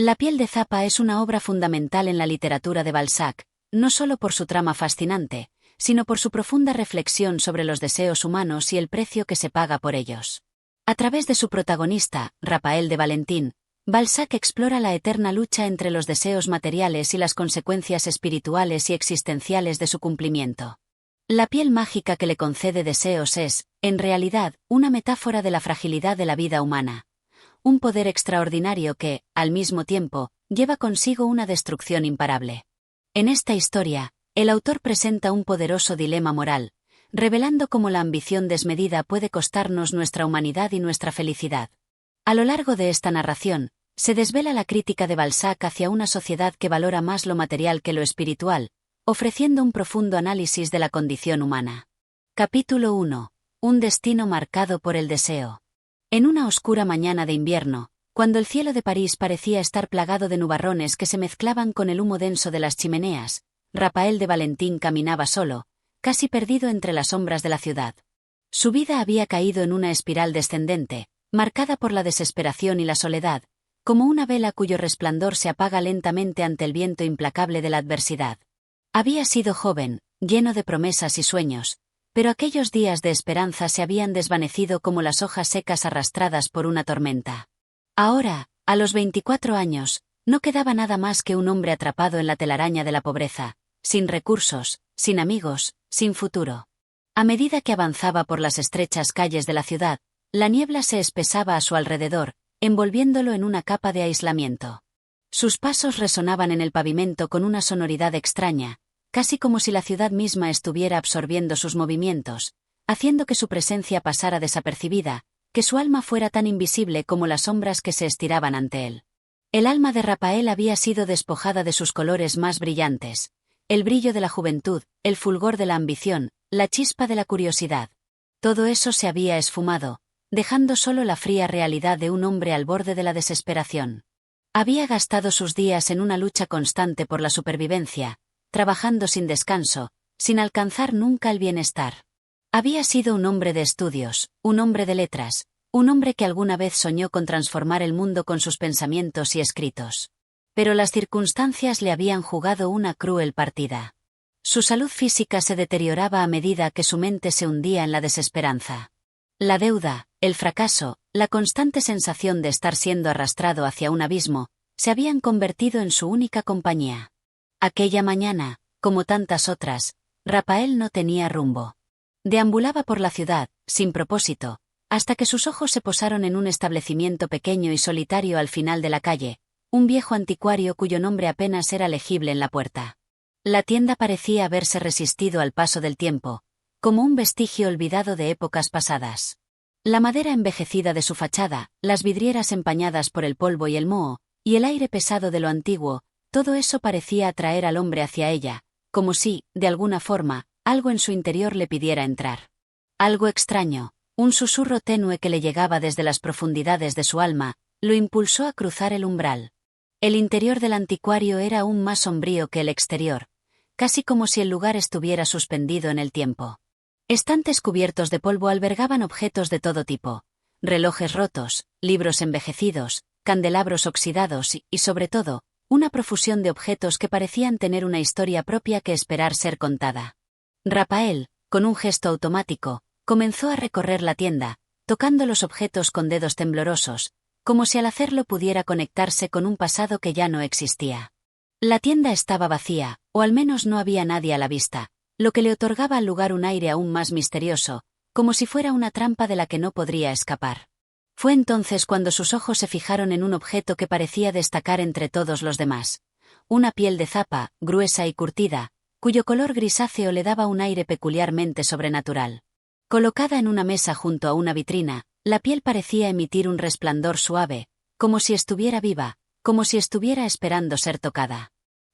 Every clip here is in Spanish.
La piel de Zapa es una obra fundamental en la literatura de Balzac, no solo por su trama fascinante, sino por su profunda reflexión sobre los deseos humanos y el precio que se paga por ellos. A través de su protagonista, Raphael de Valentín, Balzac explora la eterna lucha entre los deseos materiales y las consecuencias espirituales y existenciales de su cumplimiento. La piel mágica que le concede deseos es, en realidad, una metáfora de la fragilidad de la vida humana. Un poder extraordinario que, al mismo tiempo, lleva consigo una destrucción imparable. En esta historia, el autor presenta un poderoso dilema moral, revelando cómo la ambición desmedida puede costarnos nuestra humanidad y nuestra felicidad. A lo largo de esta narración, se desvela la crítica de Balzac hacia una sociedad que valora más lo material que lo espiritual, ofreciendo un profundo análisis de la condición humana. Capítulo 1. Un destino marcado por el deseo. En una oscura mañana de invierno, cuando el cielo de París parecía estar plagado de nubarrones que se mezclaban con el humo denso de las chimeneas, Raphael de Valentín caminaba solo, casi perdido entre las sombras de la ciudad. Su vida había caído en una espiral descendente, marcada por la desesperación y la soledad, como una vela cuyo resplandor se apaga lentamente ante el viento implacable de la adversidad. Había sido joven, lleno de promesas y sueños, pero aquellos días de esperanza se habían desvanecido como las hojas secas arrastradas por una tormenta. Ahora, a los 24 años, no quedaba nada más que un hombre atrapado en la telaraña de la pobreza, sin recursos, sin amigos, sin futuro. A medida que avanzaba por las estrechas calles de la ciudad, la niebla se espesaba a su alrededor, envolviéndolo en una capa de aislamiento. Sus pasos resonaban en el pavimento con una sonoridad extraña, casi como si la ciudad misma estuviera absorbiendo sus movimientos, haciendo que su presencia pasara desapercibida, que su alma fuera tan invisible como las sombras que se estiraban ante él. El alma de Raphael había sido despojada de sus colores más brillantes, el brillo de la juventud, el fulgor de la ambición, la chispa de la curiosidad. Todo eso se había esfumado, dejando solo la fría realidad de un hombre al borde de la desesperación. Había gastado sus días en una lucha constante por la supervivencia, trabajando sin descanso, sin alcanzar nunca el bienestar. Había sido un hombre de estudios, un hombre de letras, un hombre que alguna vez soñó con transformar el mundo con sus pensamientos y escritos. Pero las circunstancias le habían jugado una cruel partida. Su salud física se deterioraba a medida que su mente se hundía en la desesperanza. La deuda, el fracaso, la constante sensación de estar siendo arrastrado hacia un abismo, se habían convertido en su única compañía. Aquella mañana, como tantas otras, Raphael no tenía rumbo. Deambulaba por la ciudad, sin propósito, hasta que sus ojos se posaron en un establecimiento pequeño y solitario al final de la calle, un viejo anticuario cuyo nombre apenas era legible en la puerta. La tienda parecía haberse resistido al paso del tiempo, como un vestigio olvidado de épocas pasadas. La madera envejecida de su fachada, las vidrieras empañadas por el polvo y el moho, y el aire pesado de lo antiguo, todo eso parecía atraer al hombre hacia ella, como si, de alguna forma, algo en su interior le pidiera entrar. Algo extraño, un susurro tenue que le llegaba desde las profundidades de su alma, lo impulsó a cruzar el umbral. El interior del anticuario era aún más sombrío que el exterior, casi como si el lugar estuviera suspendido en el tiempo. Estantes cubiertos de polvo albergaban objetos de todo tipo: relojes rotos, libros envejecidos, candelabros oxidados y, sobre todo, una profusión de objetos que parecían tener una historia propia que esperar ser contada. Raphael, con un gesto automático, comenzó a recorrer la tienda, tocando los objetos con dedos temblorosos, como si al hacerlo pudiera conectarse con un pasado que ya no existía. La tienda estaba vacía, o al menos no había nadie a la vista, lo que le otorgaba al lugar un aire aún más misterioso, como si fuera una trampa de la que no podría escapar. Fue entonces cuando sus ojos se fijaron en un objeto que parecía destacar entre todos los demás. Una piel de Zapa, gruesa y curtida, cuyo color grisáceo le daba un aire peculiarmente sobrenatural. Colocada en una mesa junto a una vitrina, la piel parecía emitir un resplandor suave, como si estuviera viva, como si estuviera esperando ser tocada.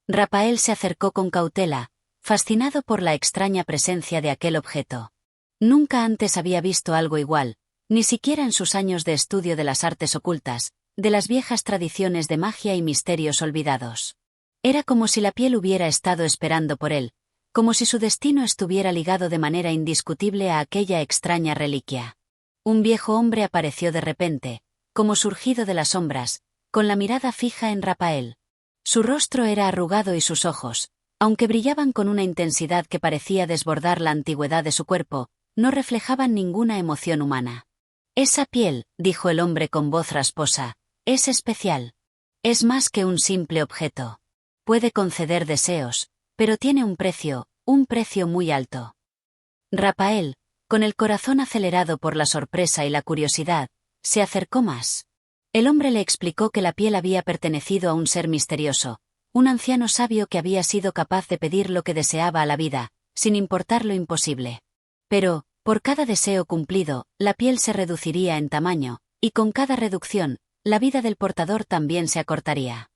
Raphael se acercó con cautela, fascinado por la extraña presencia de aquel objeto. Nunca antes había visto algo igual, ni siquiera en sus años de estudio de las artes ocultas, de las viejas tradiciones de magia y misterios olvidados. Era como si la piel hubiera estado esperando por él, como si su destino estuviera ligado de manera indiscutible a aquella extraña reliquia. Un viejo hombre apareció de repente, como surgido de las sombras, con la mirada fija en Rapael. Su rostro era arrugado y sus ojos, aunque brillaban con una intensidad que parecía desbordar la antigüedad de su cuerpo, no reflejaban ninguna emoción humana. Esa piel, dijo el hombre con voz rasposa, es especial. Es más que un simple objeto. Puede conceder deseos, pero tiene un precio muy alto. Rapael, con el corazón acelerado por la sorpresa y la curiosidad, se acercó más. El hombre le explicó que la piel había pertenecido a un ser misterioso, un anciano sabio que había sido capaz de pedir lo que deseaba a la vida, sin importar lo imposible. Pero, por cada deseo cumplido, la piel se reduciría en tamaño, y con cada reducción, la vida del portador también se acortaría.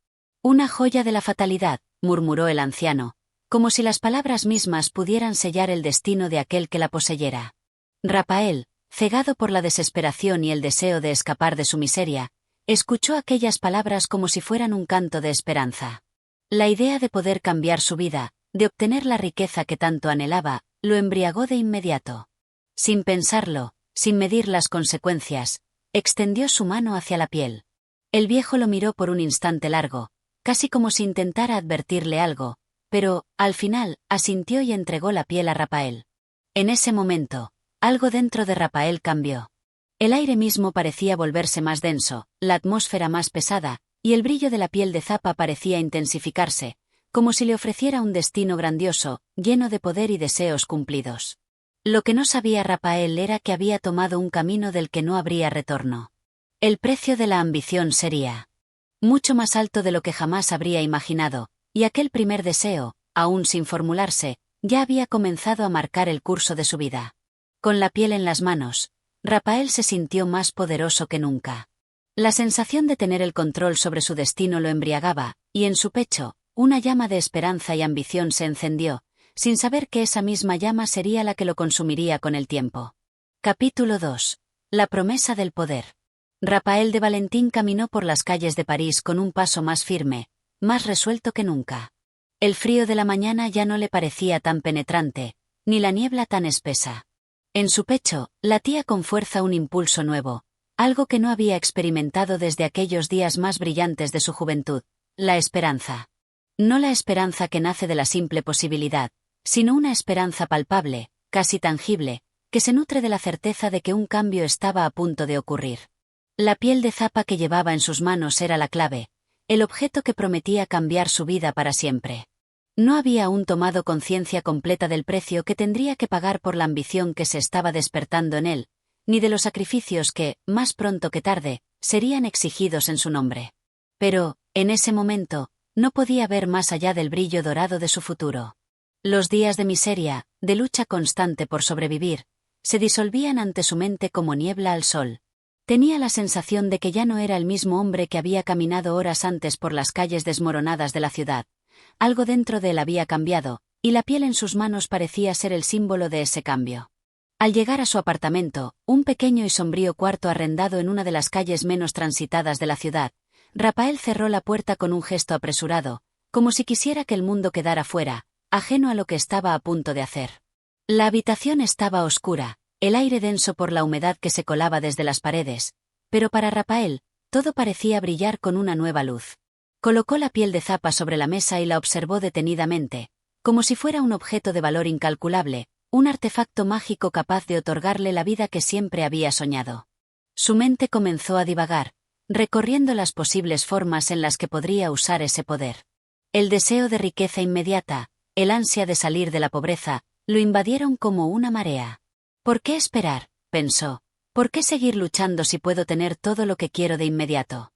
Una joya de la fatalidad, murmuró el anciano, como si las palabras mismas pudieran sellar el destino de aquel que la poseyera. Rapael, cegado por la desesperación y el deseo de escapar de su miseria, escuchó aquellas palabras como si fueran un canto de esperanza. La idea de poder cambiar su vida, de obtener la riqueza que tanto anhelaba, lo embriagó de inmediato. Sin pensarlo, sin medir las consecuencias, extendió su mano hacia la piel. El viejo lo miró por un instante largo, casi como si intentara advertirle algo, pero, al final, asintió y entregó la piel a Rapael. En ese momento, algo dentro de Rapael cambió. El aire mismo parecía volverse más denso, la atmósfera más pesada, y el brillo de la piel de Zappa parecía intensificarse, como si le ofreciera un destino grandioso, lleno de poder y deseos cumplidos. Lo que no sabía Rapael era que había tomado un camino del que no habría retorno. El precio de la ambición sería mucho más alto de lo que jamás habría imaginado, y aquel primer deseo, aún sin formularse, ya había comenzado a marcar el curso de su vida. Con la piel en las manos, Rapael se sintió más poderoso que nunca. La sensación de tener el control sobre su destino lo embriagaba, y en su pecho, una llama de esperanza y ambición se encendió, sin saber que esa misma llama sería la que lo consumiría con el tiempo. Capítulo 2. La promesa del poder. Rapael de Valentín caminó por las calles de París con un paso más firme, más resuelto que nunca. El frío de la mañana ya no le parecía tan penetrante, ni la niebla tan espesa. En su pecho, latía con fuerza un impulso nuevo, algo que no había experimentado desde aquellos días más brillantes de su juventud, la esperanza. No la esperanza que nace de la simple posibilidad, sino una esperanza palpable, casi tangible, que se nutre de la certeza de que un cambio estaba a punto de ocurrir. La piel de Zappa que llevaba en sus manos era la clave, el objeto que prometía cambiar su vida para siempre. No había aún tomado conciencia completa del precio que tendría que pagar por la ambición que se estaba despertando en él, ni de los sacrificios que, más pronto que tarde, serían exigidos en su nombre. Pero, en ese momento, no podía ver más allá del brillo dorado de su futuro. Los días de miseria, de lucha constante por sobrevivir, se disolvían ante su mente como niebla al sol. Tenía la sensación de que ya no era el mismo hombre que había caminado horas antes por las calles desmoronadas de la ciudad. Algo dentro de él había cambiado, y la piel en sus manos parecía ser el símbolo de ese cambio. Al llegar a su apartamento, un pequeño y sombrío cuarto arrendado en una de las calles menos transitadas de la ciudad, Rapael cerró la puerta con un gesto apresurado, como si quisiera que el mundo quedara fuera, ajeno a lo que estaba a punto de hacer. La habitación estaba oscura, el aire denso por la humedad que se colaba desde las paredes, pero para Rapael, todo parecía brillar con una nueva luz. Colocó la piel de Zappa sobre la mesa y la observó detenidamente, como si fuera un objeto de valor incalculable, un artefacto mágico capaz de otorgarle la vida que siempre había soñado. Su mente comenzó a divagar, recorriendo las posibles formas en las que podría usar ese poder. El deseo de riqueza inmediata, el ansia de salir de la pobreza, lo invadieron como una marea. ¿Por qué esperar?, pensó. ¿Por qué seguir luchando si puedo tener todo lo que quiero de inmediato?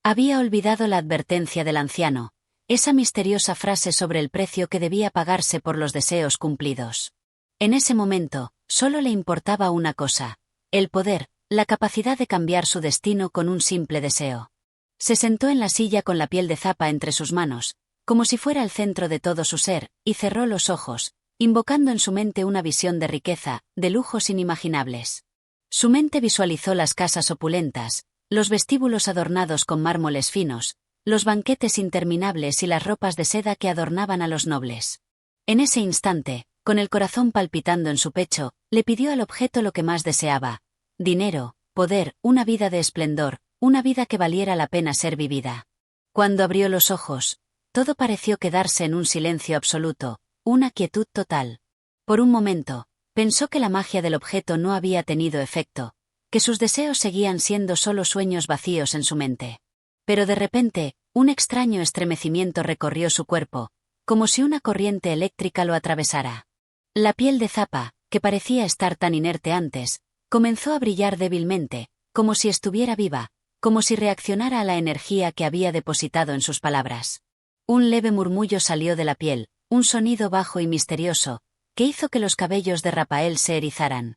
Había olvidado la advertencia del anciano, esa misteriosa frase sobre el precio que debía pagarse por los deseos cumplidos. En ese momento, solo le importaba una cosa: el poder, la capacidad de cambiar su destino con un simple deseo. Se sentó en la silla con la piel de Zappa entre sus manos, como si fuera el centro de todo su ser, y cerró los ojos, invocando en su mente una visión de riqueza, de lujos inimaginables. Su mente visualizó las casas opulentas, los vestíbulos adornados con mármoles finos, los banquetes interminables y las ropas de seda que adornaban a los nobles. En ese instante, con el corazón palpitando en su pecho, le pidió al objeto lo que más deseaba: dinero, poder, una vida de esplendor, una vida que valiera la pena ser vivida. Cuando abrió los ojos, todo pareció quedarse en un silencio absoluto, una quietud total. Por un momento, pensó que la magia del objeto no había tenido efecto, que sus deseos seguían siendo solo sueños vacíos en su mente. Pero de repente, un extraño estremecimiento recorrió su cuerpo, como si una corriente eléctrica lo atravesara. La piel de Zappa, que parecía estar tan inerte antes, comenzó a brillar débilmente, como si estuviera viva, como si reaccionara a la energía que había depositado en sus palabras. Un leve murmullo salió de la piel, un sonido bajo y misterioso, que hizo que los cabellos de Rapael se erizaran.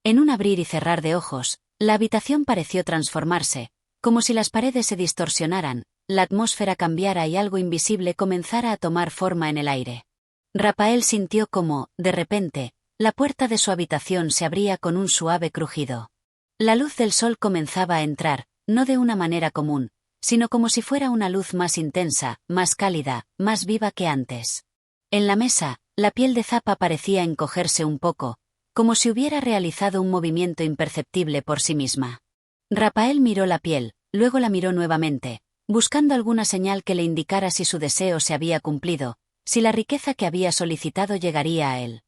En un abrir y cerrar de ojos, la habitación pareció transformarse, como si las paredes se distorsionaran, la atmósfera cambiara y algo invisible comenzara a tomar forma en el aire. Rapael sintió como, de repente, la puerta de su habitación se abría con un suave crujido. La luz del sol comenzaba a entrar, no de una manera común, sino como si fuera una luz más intensa, más cálida, más viva que antes. En la mesa, la piel de Zappa parecía encogerse un poco, como si hubiera realizado un movimiento imperceptible por sí misma. Rapael miró la piel, luego la miró nuevamente, buscando alguna señal que le indicara si su deseo se había cumplido, si la riqueza que había solicitado llegaría a él.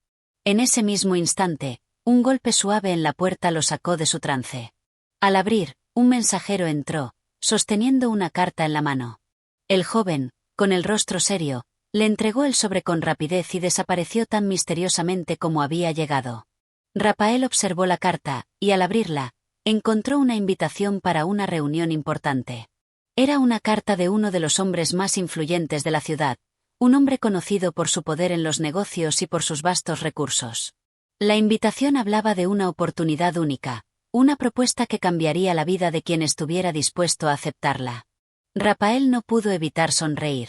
En ese mismo instante, un golpe suave en la puerta lo sacó de su trance. Al abrir, un mensajero entró, sosteniendo una carta en la mano. El joven, con el rostro serio, le entregó el sobre con rapidez y desapareció tan misteriosamente como había llegado. Rapael observó la carta, y al abrirla, encontró una invitación para una reunión importante. Era una carta de uno de los hombres más influyentes de la ciudad, un hombre conocido por su poder en los negocios y por sus vastos recursos. La invitación hablaba de una oportunidad única, una propuesta que cambiaría la vida de quien estuviera dispuesto a aceptarla. Rapael no pudo evitar sonreír.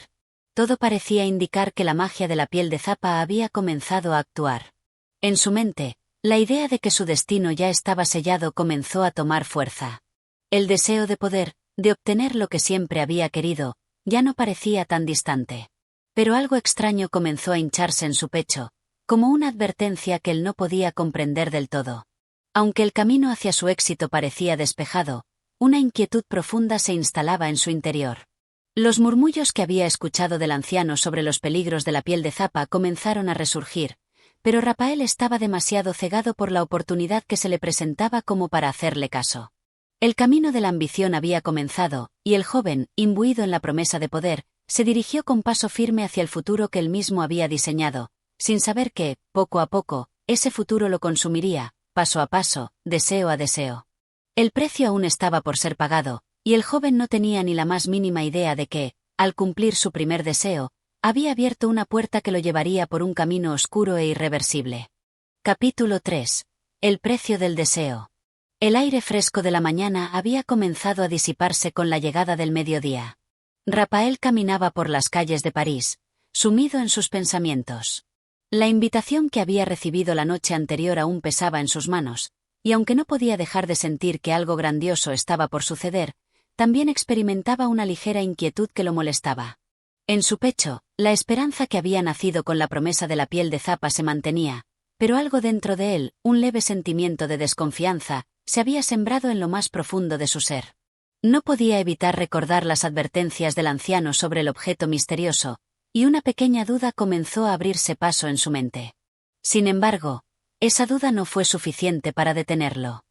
Todo parecía indicar que la magia de la piel de Zappa había comenzado a actuar. En su mente, la idea de que su destino ya estaba sellado comenzó a tomar fuerza. El deseo de poder, de obtener lo que siempre había querido, ya no parecía tan distante. Pero algo extraño comenzó a hincharse en su pecho, como una advertencia que él no podía comprender del todo. Aunque el camino hacia su éxito parecía despejado, una inquietud profunda se instalaba en su interior. Los murmullos que había escuchado del anciano sobre los peligros de la piel de Zappa comenzaron a resurgir, pero Rapael estaba demasiado cegado por la oportunidad que se le presentaba como para hacerle caso. El camino de la ambición había comenzado, y el joven, imbuido en la promesa de poder, se dirigió con paso firme hacia el futuro que él mismo había diseñado, sin saber que, poco a poco, ese futuro lo consumiría, paso a paso, deseo a deseo. El precio aún estaba por ser pagado, y el joven no tenía ni la más mínima idea de que, al cumplir su primer deseo, había abierto una puerta que lo llevaría por un camino oscuro e irreversible. Capítulo 3. El precio del deseo. El aire fresco de la mañana había comenzado a disiparse con la llegada del mediodía. Rapael caminaba por las calles de París, sumido en sus pensamientos. La invitación que había recibido la noche anterior aún pesaba en sus manos, y aunque no podía dejar de sentir que algo grandioso estaba por suceder, también experimentaba una ligera inquietud que lo molestaba. En su pecho, la esperanza que había nacido con la promesa de la piel de Zappa se mantenía, pero algo dentro de él, un leve sentimiento de desconfianza, se había sembrado en lo más profundo de su ser. No podía evitar recordar las advertencias del anciano sobre el objeto misterioso, y una pequeña duda comenzó a abrirse paso en su mente. Sin embargo, esa duda no fue suficiente para detenerlo.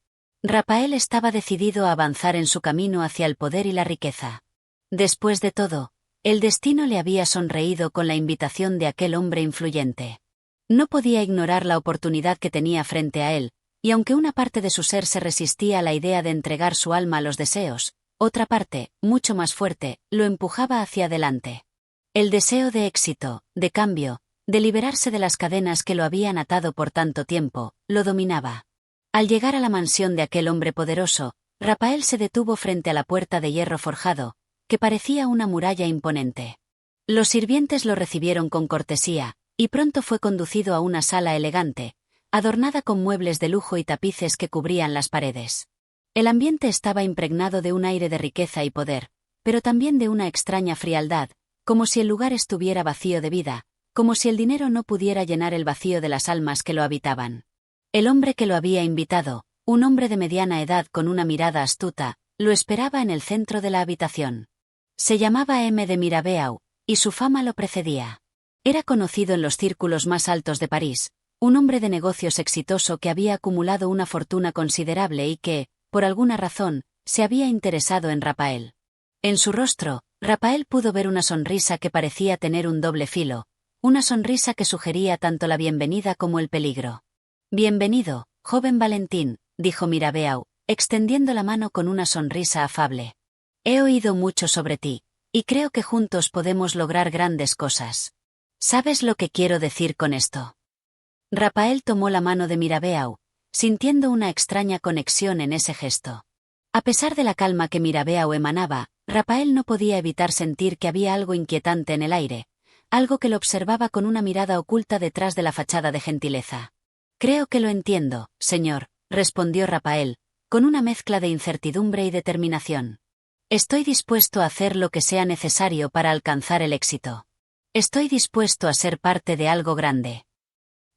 Rapael estaba decidido a avanzar en su camino hacia el poder y la riqueza. Después de todo, el destino le había sonreído con la invitación de aquel hombre influyente. No podía ignorar la oportunidad que tenía frente a él, y aunque una parte de su ser se resistía a la idea de entregar su alma a los deseos, otra parte, mucho más fuerte, lo empujaba hacia adelante. El deseo de éxito, de cambio, de liberarse de las cadenas que lo habían atado por tanto tiempo, lo dominaba. Al llegar a la mansión de aquel hombre poderoso, Rapael se detuvo frente a la puerta de hierro forjado, que parecía una muralla imponente. Los sirvientes lo recibieron con cortesía, y pronto fue conducido a una sala elegante, adornada con muebles de lujo y tapices que cubrían las paredes. El ambiente estaba impregnado de un aire de riqueza y poder, pero también de una extraña frialdad, como si el lugar estuviera vacío de vida, como si el dinero no pudiera llenar el vacío de las almas que lo habitaban. El hombre que lo había invitado, un hombre de mediana edad con una mirada astuta, lo esperaba en el centro de la habitación. Se llamaba M. de Mirabeau, y su fama lo precedía. Era conocido en los círculos más altos de París, un hombre de negocios exitoso que había acumulado una fortuna considerable y que, por alguna razón, se había interesado en Raphael. En su rostro, Raphael pudo ver una sonrisa que parecía tener un doble filo, una sonrisa que sugería tanto la bienvenida como el peligro. «Bienvenido, joven Valentín», dijo Mirabeau, extendiendo la mano con una sonrisa afable. «He oído mucho sobre ti, y creo que juntos podemos lograr grandes cosas. ¿Sabes lo que quiero decir con esto?» Raphael tomó la mano de Mirabeau, sintiendo una extraña conexión en ese gesto. A pesar de la calma que Mirabeau emanaba, Raphael no podía evitar sentir que había algo inquietante en el aire, algo que lo observaba con una mirada oculta detrás de la fachada de gentileza. «Creo que lo entiendo, señor», respondió Raphael, con una mezcla de incertidumbre y determinación. «Estoy dispuesto a hacer lo que sea necesario para alcanzar el éxito. Estoy dispuesto a ser parte de algo grande».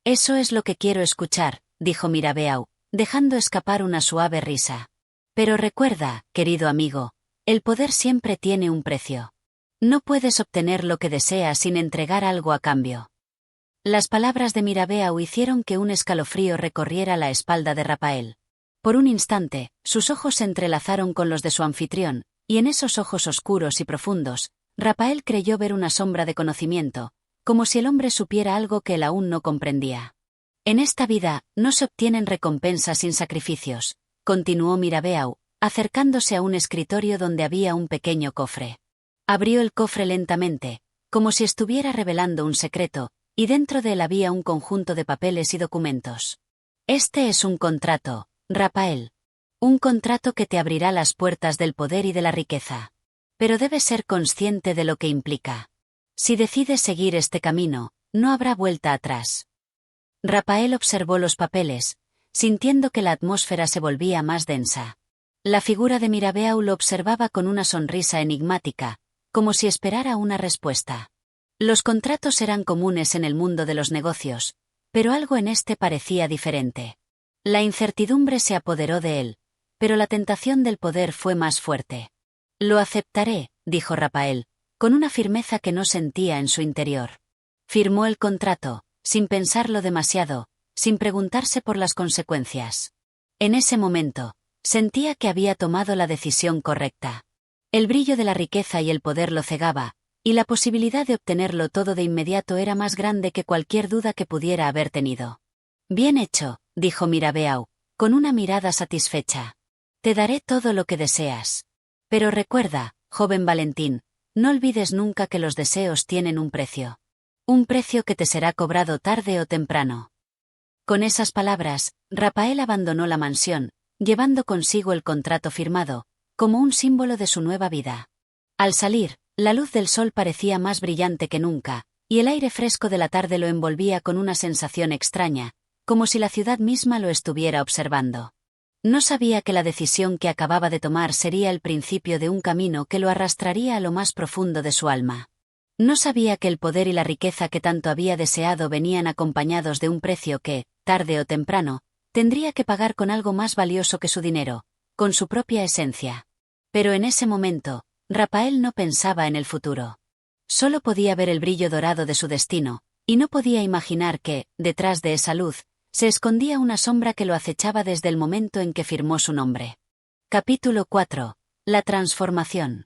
«Eso es lo que quiero escuchar», dijo Mirabeau, dejando escapar una suave risa. «Pero recuerda, querido amigo, el poder siempre tiene un precio. No puedes obtener lo que deseas sin entregar algo a cambio». Las palabras de Mirabeau hicieron que un escalofrío recorriera la espalda de Raphael. Por un instante, sus ojos se entrelazaron con los de su anfitrión, y en esos ojos oscuros y profundos, Raphael creyó ver una sombra de conocimiento, como si el hombre supiera algo que él aún no comprendía. «En esta vida, no se obtienen recompensas sin sacrificios», continuó Mirabeau, acercándose a un escritorio donde había un pequeño cofre. Abrió el cofre lentamente, como si estuviera revelando un secreto, y dentro de él había un conjunto de papeles y documentos. «Este es un contrato, Raphael. Un contrato que te abrirá las puertas del poder y de la riqueza. Pero debes ser consciente de lo que implica. Si decides seguir este camino, no habrá vuelta atrás». Raphael observó los papeles, sintiendo que la atmósfera se volvía más densa. La figura de Mirabeau lo observaba con una sonrisa enigmática, como si esperara una respuesta. Los contratos eran comunes en el mundo de los negocios, pero algo en este parecía diferente. La incertidumbre se apoderó de él, pero la tentación del poder fue más fuerte. «Lo aceptaré», dijo Raphael, con una firmeza que no sentía en su interior. Firmó el contrato, sin pensarlo demasiado, sin preguntarse por las consecuencias. En ese momento, sentía que había tomado la decisión correcta. El brillo de la riqueza y el poder lo cegaba, y la posibilidad de obtenerlo todo de inmediato era más grande que cualquier duda que pudiera haber tenido. «Bien hecho», dijo Mirabeau, con una mirada satisfecha. «Te daré todo lo que deseas. Pero recuerda, joven Valentín, no olvides nunca que los deseos tienen un precio. Un precio que te será cobrado tarde o temprano». Con esas palabras, Raphael abandonó la mansión, llevando consigo el contrato firmado, como un símbolo de su nueva vida. Al salir, la luz del sol parecía más brillante que nunca, y el aire fresco de la tarde lo envolvía con una sensación extraña, como si la ciudad misma lo estuviera observando. No sabía que la decisión que acababa de tomar sería el principio de un camino que lo arrastraría a lo más profundo de su alma. No sabía que el poder y la riqueza que tanto había deseado venían acompañados de un precio que, tarde o temprano, tendría que pagar con algo más valioso que su dinero, con su propia esencia. Pero en ese momento, Raphael no pensaba en el futuro. Solo podía ver el brillo dorado de su destino, y no podía imaginar que, detrás de esa luz, se escondía una sombra que lo acechaba desde el momento en que firmó su nombre. Capítulo 4. La transformación.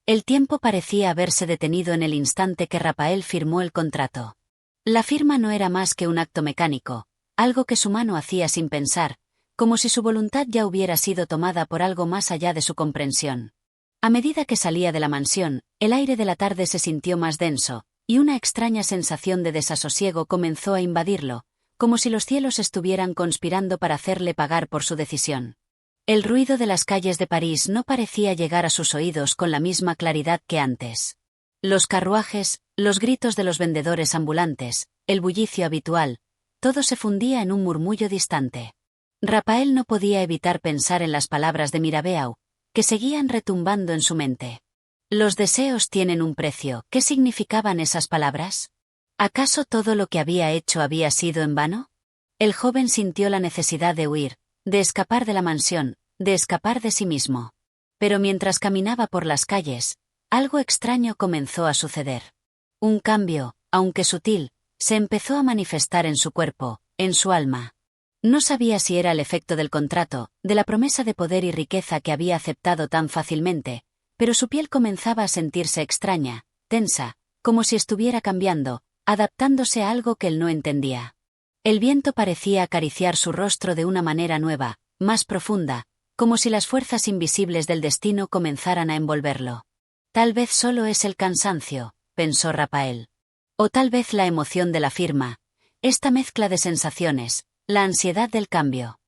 El tiempo parecía haberse detenido en el instante que Raphael firmó el contrato. La firma no era más que un acto mecánico, algo que su mano hacía sin pensar, como si su voluntad ya hubiera sido tomada por algo más allá de su comprensión. A medida que salía de la mansión, el aire de la tarde se sintió más denso, y una extraña sensación de desasosiego comenzó a invadirlo, como si los cielos estuvieran conspirando para hacerle pagar por su decisión. El ruido de las calles de París no parecía llegar a sus oídos con la misma claridad que antes. Los carruajes, los gritos de los vendedores ambulantes, el bullicio habitual, todo se fundía en un murmullo distante. Raphael no podía evitar pensar en las palabras de Mirabeau, que seguían retumbando en su mente. Los deseos tienen un precio. ¿Qué significaban esas palabras? ¿Acaso todo lo que había hecho había sido en vano? El joven sintió la necesidad de huir, de escapar de la mansión, de escapar de sí mismo. Pero mientras caminaba por las calles, algo extraño comenzó a suceder. Un cambio, aunque sutil, se empezó a manifestar en su cuerpo, en su alma. No sabía si era el efecto del contrato, de la promesa de poder y riqueza que había aceptado tan fácilmente, pero su piel comenzaba a sentirse extraña, tensa, como si estuviera cambiando, adaptándose a algo que él no entendía. El viento parecía acariciar su rostro de una manera nueva, más profunda, como si las fuerzas invisibles del destino comenzaran a envolverlo. Tal vez solo es el cansancio, pensó Rapael. O tal vez la emoción de la firma, esta mezcla de sensaciones, la ansiedad del cambio.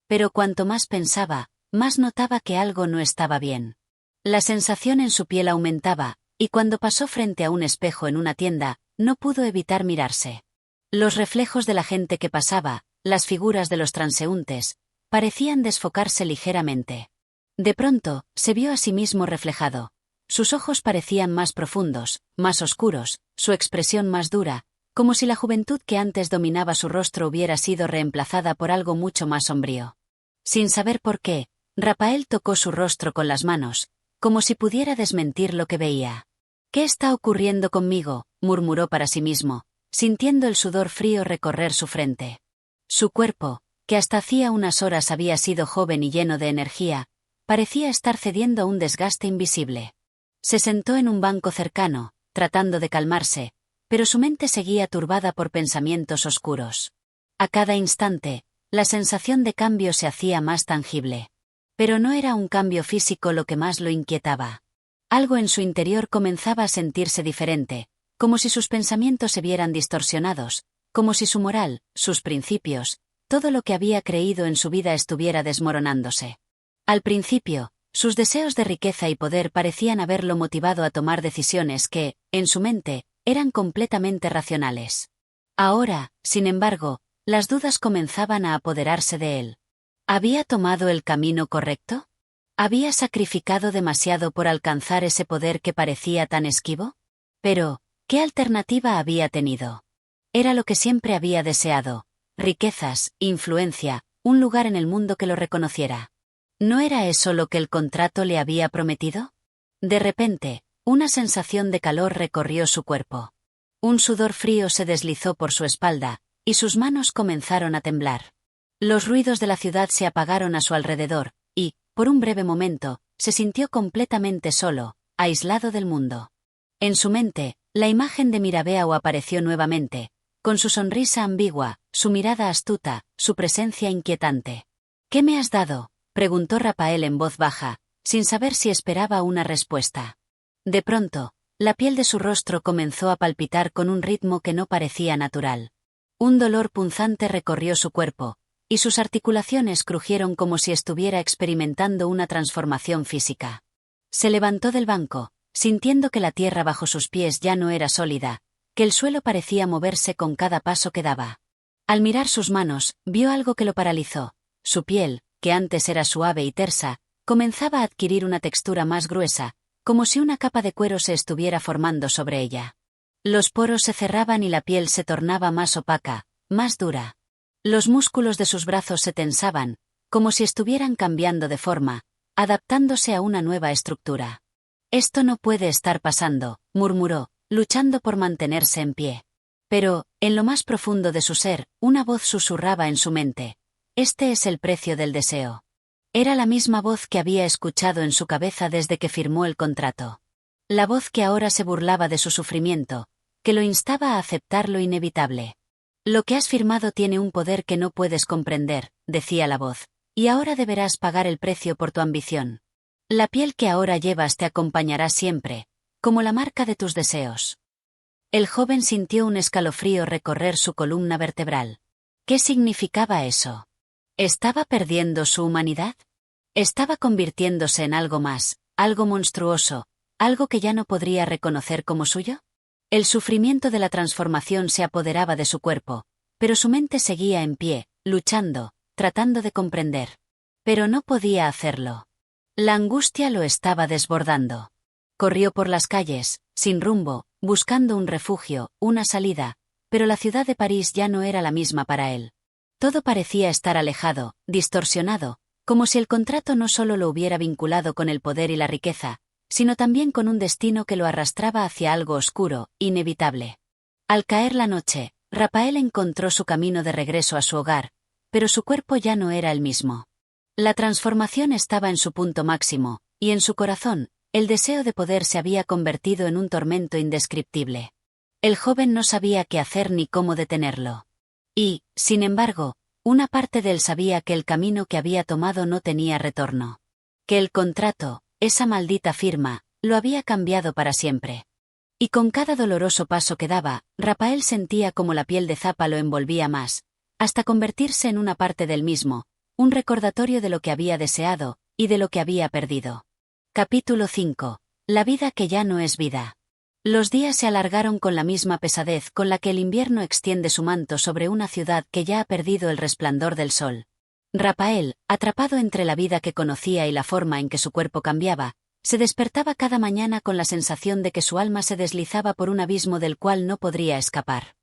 Pero cuanto más pensaba, más notaba que algo no estaba bien. La sensación en su piel aumentaba, y cuando pasó frente a un espejo en una tienda, no pudo evitar mirarse. Los reflejos de la gente que pasaba, las figuras de los transeúntes, parecían desfocarse ligeramente. De pronto, se vio a sí mismo reflejado. Sus ojos parecían más profundos, más oscuros, su expresión más dura, como si la juventud que antes dominaba su rostro hubiera sido reemplazada por algo mucho más sombrío. Sin saber por qué, Rapael tocó su rostro con las manos, como si pudiera desmentir lo que veía. «¿Qué está ocurriendo conmigo?», murmuró para sí mismo, sintiendo el sudor frío recorrer su frente. Su cuerpo, que hasta hacía unas horas había sido joven y lleno de energía, parecía estar cediendo a un desgaste invisible. Se sentó en un banco cercano, tratando de calmarse, pero su mente seguía turbada por pensamientos oscuros. A cada instante, la sensación de cambio se hacía más tangible. Pero no era un cambio físico lo que más lo inquietaba. Algo en su interior comenzaba a sentirse diferente, como si sus pensamientos se vieran distorsionados, como si su moral, sus principios, todo lo que había creído en su vida estuviera desmoronándose. Al principio, sus deseos de riqueza y poder parecían haberlo motivado a tomar decisiones que, en su mente, eran completamente racionales. Ahora, sin embargo, las dudas comenzaban a apoderarse de él. ¿Había tomado el camino correcto? ¿Había sacrificado demasiado por alcanzar ese poder que parecía tan esquivo? Pero, ¿qué alternativa había tenido? Era lo que siempre había deseado: riquezas, influencia, un lugar en el mundo que lo reconociera. ¿No era eso lo que el contrato le había prometido? De repente, una sensación de calor recorrió su cuerpo. Un sudor frío se deslizó por su espalda, y sus manos comenzaron a temblar. Los ruidos de la ciudad se apagaron a su alrededor, y, por un breve momento, se sintió completamente solo, aislado del mundo. En su mente, la imagen de Mirabeau apareció nuevamente, con su sonrisa ambigua, su mirada astuta, su presencia inquietante. «¿Qué me has dado?», preguntó Rapael en voz baja, sin saber si esperaba una respuesta. De pronto, la piel de su rostro comenzó a palpitar con un ritmo que no parecía natural. Un dolor punzante recorrió su cuerpo, y sus articulaciones crujieron como si estuviera experimentando una transformación física. Se levantó del banco, sintiendo que la tierra bajo sus pies ya no era sólida, que el suelo parecía moverse con cada paso que daba. Al mirar sus manos, vio algo que lo paralizó. Su piel, que antes era suave y tersa, comenzaba a adquirir una textura más gruesa, como si una capa de cuero se estuviera formando sobre ella. Los poros se cerraban y la piel se tornaba más opaca, más dura. Los músculos de sus brazos se tensaban, como si estuvieran cambiando de forma, adaptándose a una nueva estructura. «Esto no puede estar pasando», murmuró, luchando por mantenerse en pie. Pero, en lo más profundo de su ser, una voz susurraba en su mente: «Este es el precio del deseo». Era la misma voz que había escuchado en su cabeza desde que firmó el contrato. La voz que ahora se burlaba de su sufrimiento, que lo instaba a aceptar lo inevitable. «Lo que has firmado tiene un poder que no puedes comprender», decía la voz, «y ahora deberás pagar el precio por tu ambición. La piel que ahora llevas te acompañará siempre, como la marca de tus deseos». El joven sintió un escalofrío recorrer su columna vertebral. ¿Qué significaba eso? ¿Estaba perdiendo su humanidad? ¿Estaba convirtiéndose en algo más, algo monstruoso, algo que ya no podría reconocer como suyo? El sufrimiento de la transformación se apoderaba de su cuerpo, pero su mente seguía en pie, luchando, tratando de comprender. Pero no podía hacerlo. La angustia lo estaba desbordando. Corrió por las calles, sin rumbo, buscando un refugio, una salida, pero la ciudad de París ya no era la misma para él. Todo parecía estar alejado, distorsionado, como si el contrato no solo lo hubiera vinculado con el poder y la riqueza, sino también con un destino que lo arrastraba hacia algo oscuro, inevitable. Al caer la noche, Rapael encontró su camino de regreso a su hogar, pero su cuerpo ya no era el mismo. La transformación estaba en su punto máximo, y en su corazón, el deseo de poder se había convertido en un tormento indescriptible. El joven no sabía qué hacer ni cómo detenerlo. Y, sin embargo, una parte de él sabía que el camino que había tomado no tenía retorno. Que el contrato, esa maldita firma, lo había cambiado para siempre. Y con cada doloroso paso que daba, Rapael sentía como la piel de Zapa lo envolvía más, hasta convertirse en una parte del mismo, un recordatorio de lo que había deseado, y de lo que había perdido. Capítulo 5. La vida que ya no es vida. Los días se alargaron con la misma pesadez con la que el invierno extiende su manto sobre una ciudad que ya ha perdido el resplandor del sol. Rapael, atrapado entre la vida que conocía y la forma en que su cuerpo cambiaba, se despertaba cada mañana con la sensación de que su alma se deslizaba por un abismo del cual no podría escapar.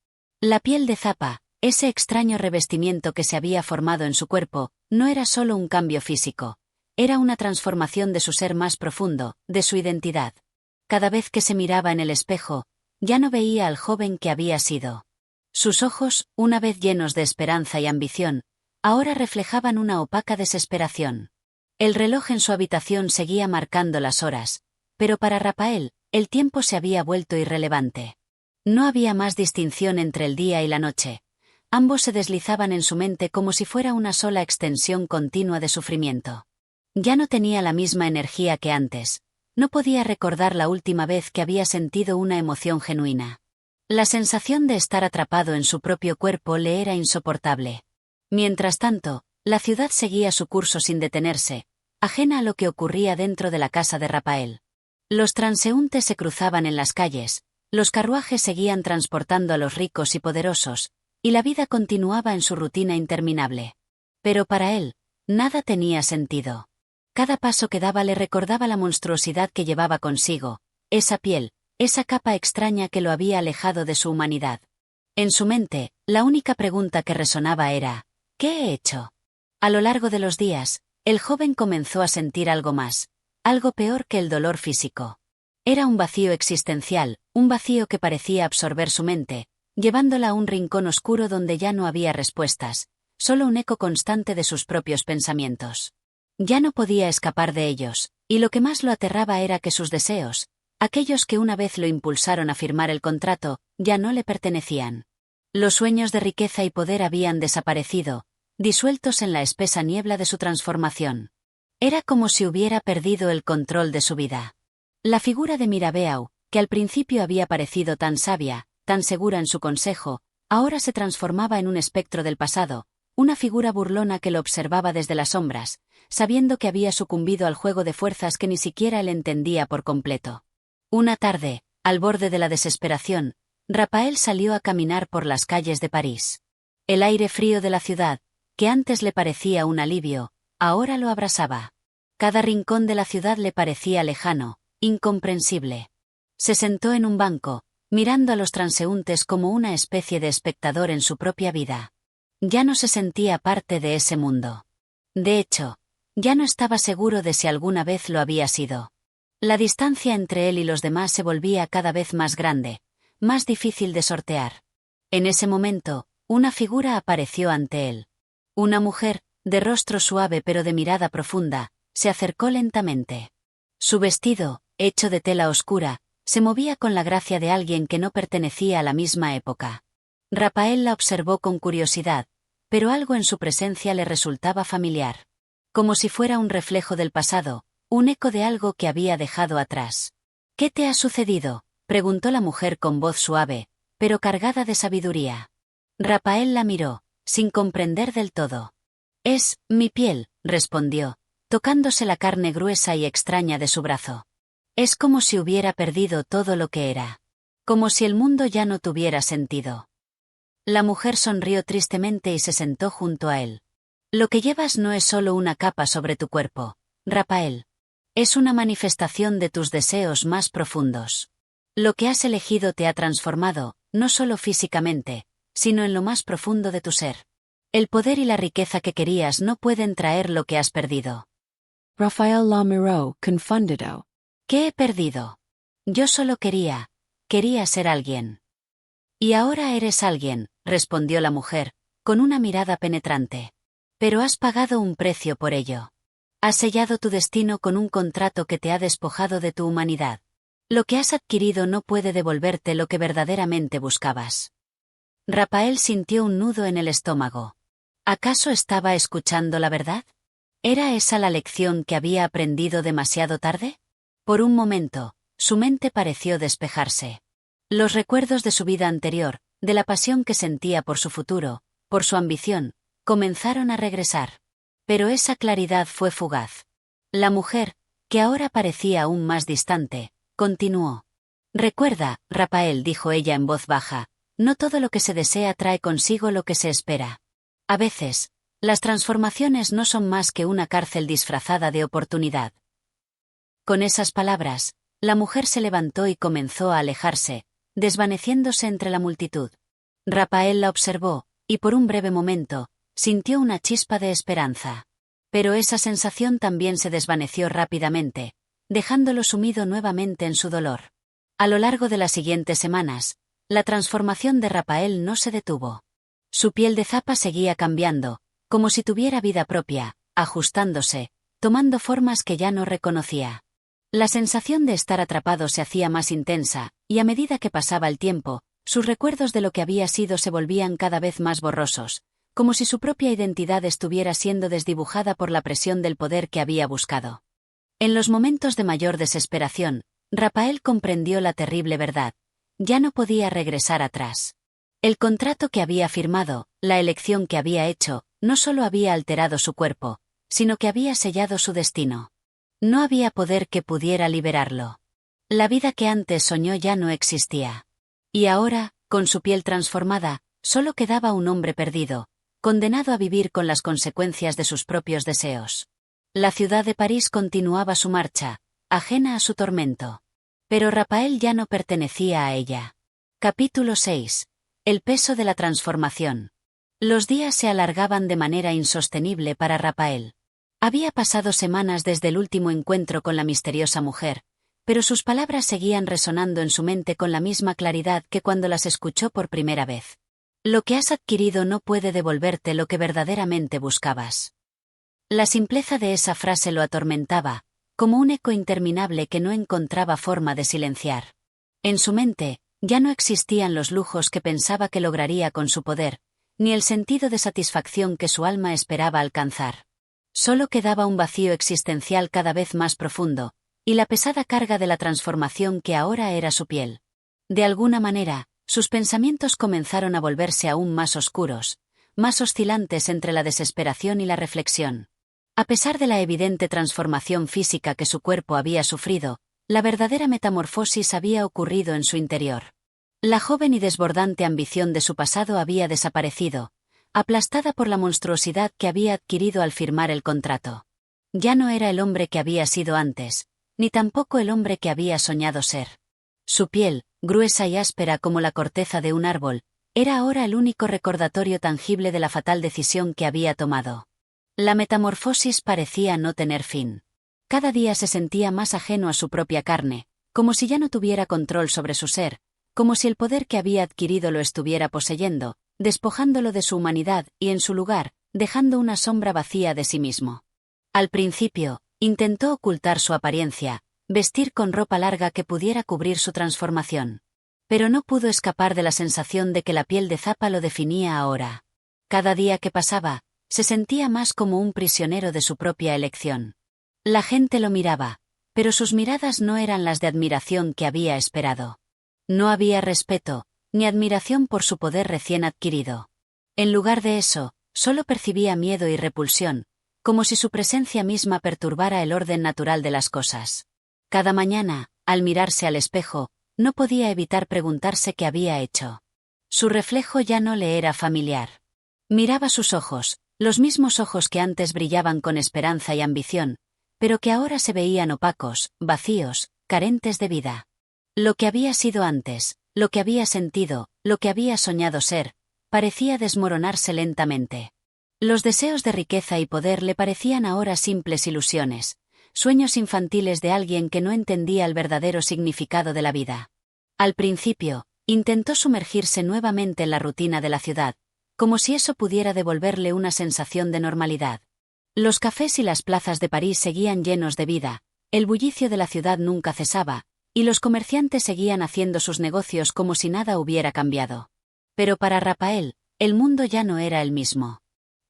La piel de Zapa, ese extraño revestimiento que se había formado en su cuerpo, no era solo un cambio físico. Era una transformación de su ser más profundo, de su identidad. Cada vez que se miraba en el espejo, ya no veía al joven que había sido. Sus ojos, una vez llenos de esperanza y ambición, ahora reflejaban una opaca desesperación. El reloj en su habitación seguía marcando las horas, pero para Rapael, el tiempo se había vuelto irrelevante. No había más distinción entre el día y la noche. Ambos se deslizaban en su mente como si fuera una sola extensión continua de sufrimiento. Ya no tenía la misma energía que antes. No podía recordar la última vez que había sentido una emoción genuina. La sensación de estar atrapado en su propio cuerpo le era insoportable. Mientras tanto, la ciudad seguía su curso sin detenerse, ajena a lo que ocurría dentro de la casa de Rapael. Los transeúntes se cruzaban en las calles, los carruajes seguían transportando a los ricos y poderosos, y la vida continuaba en su rutina interminable. Pero para él, nada tenía sentido. Cada paso que daba le recordaba la monstruosidad que llevaba consigo, esa piel, esa capa extraña que lo había alejado de su humanidad. En su mente, la única pregunta que resonaba era, ¿qué he hecho? A lo largo de los días, el joven comenzó a sentir algo más, algo peor que el dolor físico. Era un vacío existencial, un vacío que parecía absorber su mente, llevándola a un rincón oscuro donde ya no había respuestas, solo un eco constante de sus propios pensamientos. Ya no podía escapar de ellos, y lo que más lo aterraba era que sus deseos, aquellos que una vez lo impulsaron a firmar el contrato, ya no le pertenecían. Los sueños de riqueza y poder habían desaparecido, disueltos en la espesa niebla de su transformación. Era como si hubiera perdido el control de su vida. La figura de Mirabeau, que al principio había parecido tan sabia, tan segura en su consejo, ahora se transformaba en un espectro del pasado, una figura burlona que lo observaba desde las sombras, sabiendo que había sucumbido al juego de fuerzas que ni siquiera él entendía por completo. Una tarde, al borde de la desesperación, Rapael salió a caminar por las calles de París. El aire frío de la ciudad, que antes le parecía un alivio, ahora lo abrasaba. Cada rincón de la ciudad le parecía lejano, incomprensible. Se sentó en un banco, mirando a los transeúntes como una especie de espectador en su propia vida. Ya no se sentía parte de ese mundo. De hecho, ya no estaba seguro de si alguna vez lo había sido. La distancia entre él y los demás se volvía cada vez más grande, más difícil de sortear. En ese momento, una figura apareció ante él. Una mujer, de rostro suave pero de mirada profunda, se acercó lentamente. Su vestido, hecho de tela oscura, se movía con la gracia de alguien que no pertenecía a la misma época. Rapael la observó con curiosidad, pero algo en su presencia le resultaba familiar. Como si fuera un reflejo del pasado, un eco de algo que había dejado atrás. ¿Qué te ha sucedido?, preguntó la mujer con voz suave, pero cargada de sabiduría. Rapael la miró, sin comprender del todo. Es mi piel, respondió, tocándose la carne gruesa y extraña de su brazo. Es como si hubiera perdido todo lo que era. Como si el mundo ya no tuviera sentido. La mujer sonrió tristemente y se sentó junto a él. Lo que llevas no es solo una capa sobre tu cuerpo, Rapael. Es una manifestación de tus deseos más profundos. Lo que has elegido te ha transformado, no solo físicamente, sino en lo más profundo de tu ser. El poder y la riqueza que querías no pueden traer lo que has perdido. Raphael la miró, confundido. ¿Qué he perdido? Yo solo quería ser alguien. Y ahora eres alguien, respondió la mujer, con una mirada penetrante. Pero has pagado un precio por ello. Has sellado tu destino con un contrato que te ha despojado de tu humanidad. Lo que has adquirido no puede devolverte lo que verdaderamente buscabas. Raphael sintió un nudo en el estómago. ¿Acaso estaba escuchando la verdad? ¿Era esa la lección que había aprendido demasiado tarde? Por un momento, su mente pareció despejarse. Los recuerdos de su vida anterior, de la pasión que sentía por su futuro, por su ambición, comenzaron a regresar. Pero esa claridad fue fugaz. La mujer, que ahora parecía aún más distante, continuó. Recuerda, Raphael, dijo ella en voz baja, no todo lo que se desea trae consigo lo que se espera. A veces, las transformaciones no son más que una cárcel disfrazada de oportunidad. Con esas palabras, la mujer se levantó y comenzó a alejarse, desvaneciéndose entre la multitud. Raphael la observó, y por un breve momento, sintió una chispa de esperanza. Pero esa sensación también se desvaneció rápidamente, dejándolo sumido nuevamente en su dolor. A lo largo de las siguientes semanas, la transformación de Raphael no se detuvo. Su piel de zapa seguía cambiando, como si tuviera vida propia, ajustándose, tomando formas que ya no reconocía. La sensación de estar atrapado se hacía más intensa, y a medida que pasaba el tiempo, sus recuerdos de lo que había sido se volvían cada vez más borrosos, como si su propia identidad estuviera siendo desdibujada por la presión del poder que había buscado. En los momentos de mayor desesperación, Raphael comprendió la terrible verdad. Ya no podía regresar atrás. El contrato que había firmado, la elección que había hecho, no solo había alterado su cuerpo, sino que había sellado su destino. No había poder que pudiera liberarlo. La vida que antes soñó ya no existía. Y ahora, con su piel transformada, solo quedaba un hombre perdido, condenado a vivir con las consecuencias de sus propios deseos. La ciudad de París continuaba su marcha, ajena a su tormento. Pero Raphael ya no pertenecía a ella. Capítulo 6. El peso de la transformación. Los días se alargaban de manera insostenible para Raphael. Había pasado semanas desde el último encuentro con la misteriosa mujer, pero sus palabras seguían resonando en su mente con la misma claridad que cuando las escuchó por primera vez. Lo que has adquirido no puede devolverte lo que verdaderamente buscabas. La simpleza de esa frase lo atormentaba, como un eco interminable que no encontraba forma de silenciar. En su mente, ya no existían los lujos que pensaba que lograría con su poder, ni el sentido de satisfacción que su alma esperaba alcanzar. Solo quedaba un vacío existencial cada vez más profundo, y la pesada carga de la transformación que ahora era su piel. De alguna manera, sus pensamientos comenzaron a volverse aún más oscuros, más oscilantes entre la desesperación y la reflexión. A pesar de la evidente transformación física que su cuerpo había sufrido, la verdadera metamorfosis había ocurrido en su interior. La joven y desbordante ambición de su pasado había desaparecido, aplastada por la monstruosidad que había adquirido al firmar el contrato. Ya no era el hombre que había sido antes, ni tampoco el hombre que había soñado ser. Su piel, gruesa y áspera como la corteza de un árbol, era ahora el único recordatorio tangible de la fatal decisión que había tomado. La metamorfosis parecía no tener fin. Cada día se sentía más ajeno a su propia carne, como si ya no tuviera control sobre su ser, como si el poder que había adquirido lo estuviera poseyendo, despojándolo de su humanidad y en su lugar, dejando una sombra vacía de sí mismo. Al principio, intentó ocultar su apariencia, vestir con ropa larga que pudiera cubrir su transformación. Pero no pudo escapar de la sensación de que la piel de zapa lo definía ahora. Cada día que pasaba, se sentía más como un prisionero de su propia elección. La gente lo miraba, pero sus miradas no eran las de admiración que había esperado. No había respeto, ni admiración por su poder recién adquirido. En lugar de eso, solo percibía miedo y repulsión, como si su presencia misma perturbara el orden natural de las cosas. Cada mañana, al mirarse al espejo, no podía evitar preguntarse qué había hecho. Su reflejo ya no le era familiar. Miraba sus ojos, los mismos ojos que antes brillaban con esperanza y ambición, pero que ahora se veían opacos, vacíos, carentes de vida. Lo que había sido antes, lo que había sentido, lo que había soñado ser, parecía desmoronarse lentamente. Los deseos de riqueza y poder le parecían ahora simples ilusiones, sueños infantiles de alguien que no entendía el verdadero significado de la vida. Al principio, intentó sumergirse nuevamente en la rutina de la ciudad, como si eso pudiera devolverle una sensación de normalidad. Los cafés y las plazas de París seguían llenos de vida, el bullicio de la ciudad nunca cesaba, y los comerciantes seguían haciendo sus negocios como si nada hubiera cambiado. Pero para Raphael, el mundo ya no era el mismo.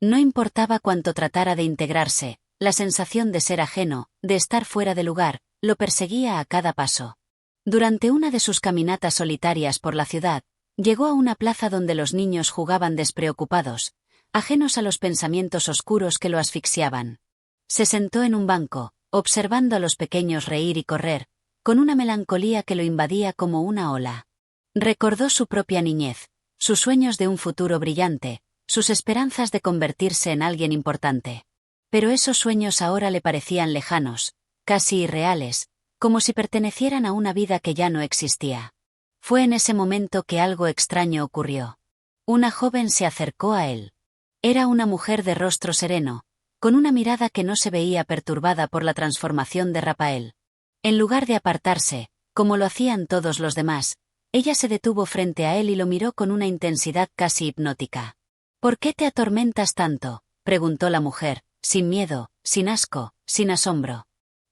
No importaba cuánto tratara de integrarse, la sensación de ser ajeno, de estar fuera de lugar, lo perseguía a cada paso. Durante una de sus caminatas solitarias por la ciudad, llegó a una plaza donde los niños jugaban despreocupados, ajenos a los pensamientos oscuros que lo asfixiaban. Se sentó en un banco, observando a los pequeños reír y correr, con una melancolía que lo invadía como una ola. Recordó su propia niñez, sus sueños de un futuro brillante, sus esperanzas de convertirse en alguien importante. Pero esos sueños ahora le parecían lejanos, casi irreales, como si pertenecieran a una vida que ya no existía. Fue en ese momento que algo extraño ocurrió. Una joven se acercó a él. Era una mujer de rostro sereno, con una mirada que no se veía perturbada por la transformación de Raphael. En lugar de apartarse, como lo hacían todos los demás, ella se detuvo frente a él y lo miró con una intensidad casi hipnótica. «¿Por qué te atormentas tanto?», preguntó la mujer, sin miedo, sin asco, sin asombro.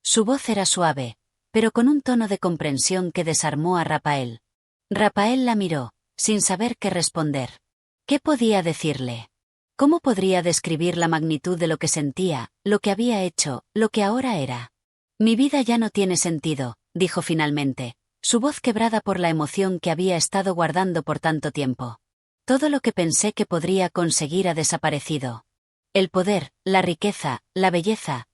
Su voz era suave, pero con un tono de comprensión que desarmó a Raphael. Raphael la miró, sin saber qué responder. ¿Qué podía decirle? ¿Cómo podría describir la magnitud de lo que sentía, lo que había hecho, lo que ahora era? «Mi vida ya no tiene sentido», dijo finalmente, su voz quebrada por la emoción que había estado guardando por tanto tiempo. «Todo lo que pensé que podría conseguir ha desaparecido. El poder, la riqueza, la belleza,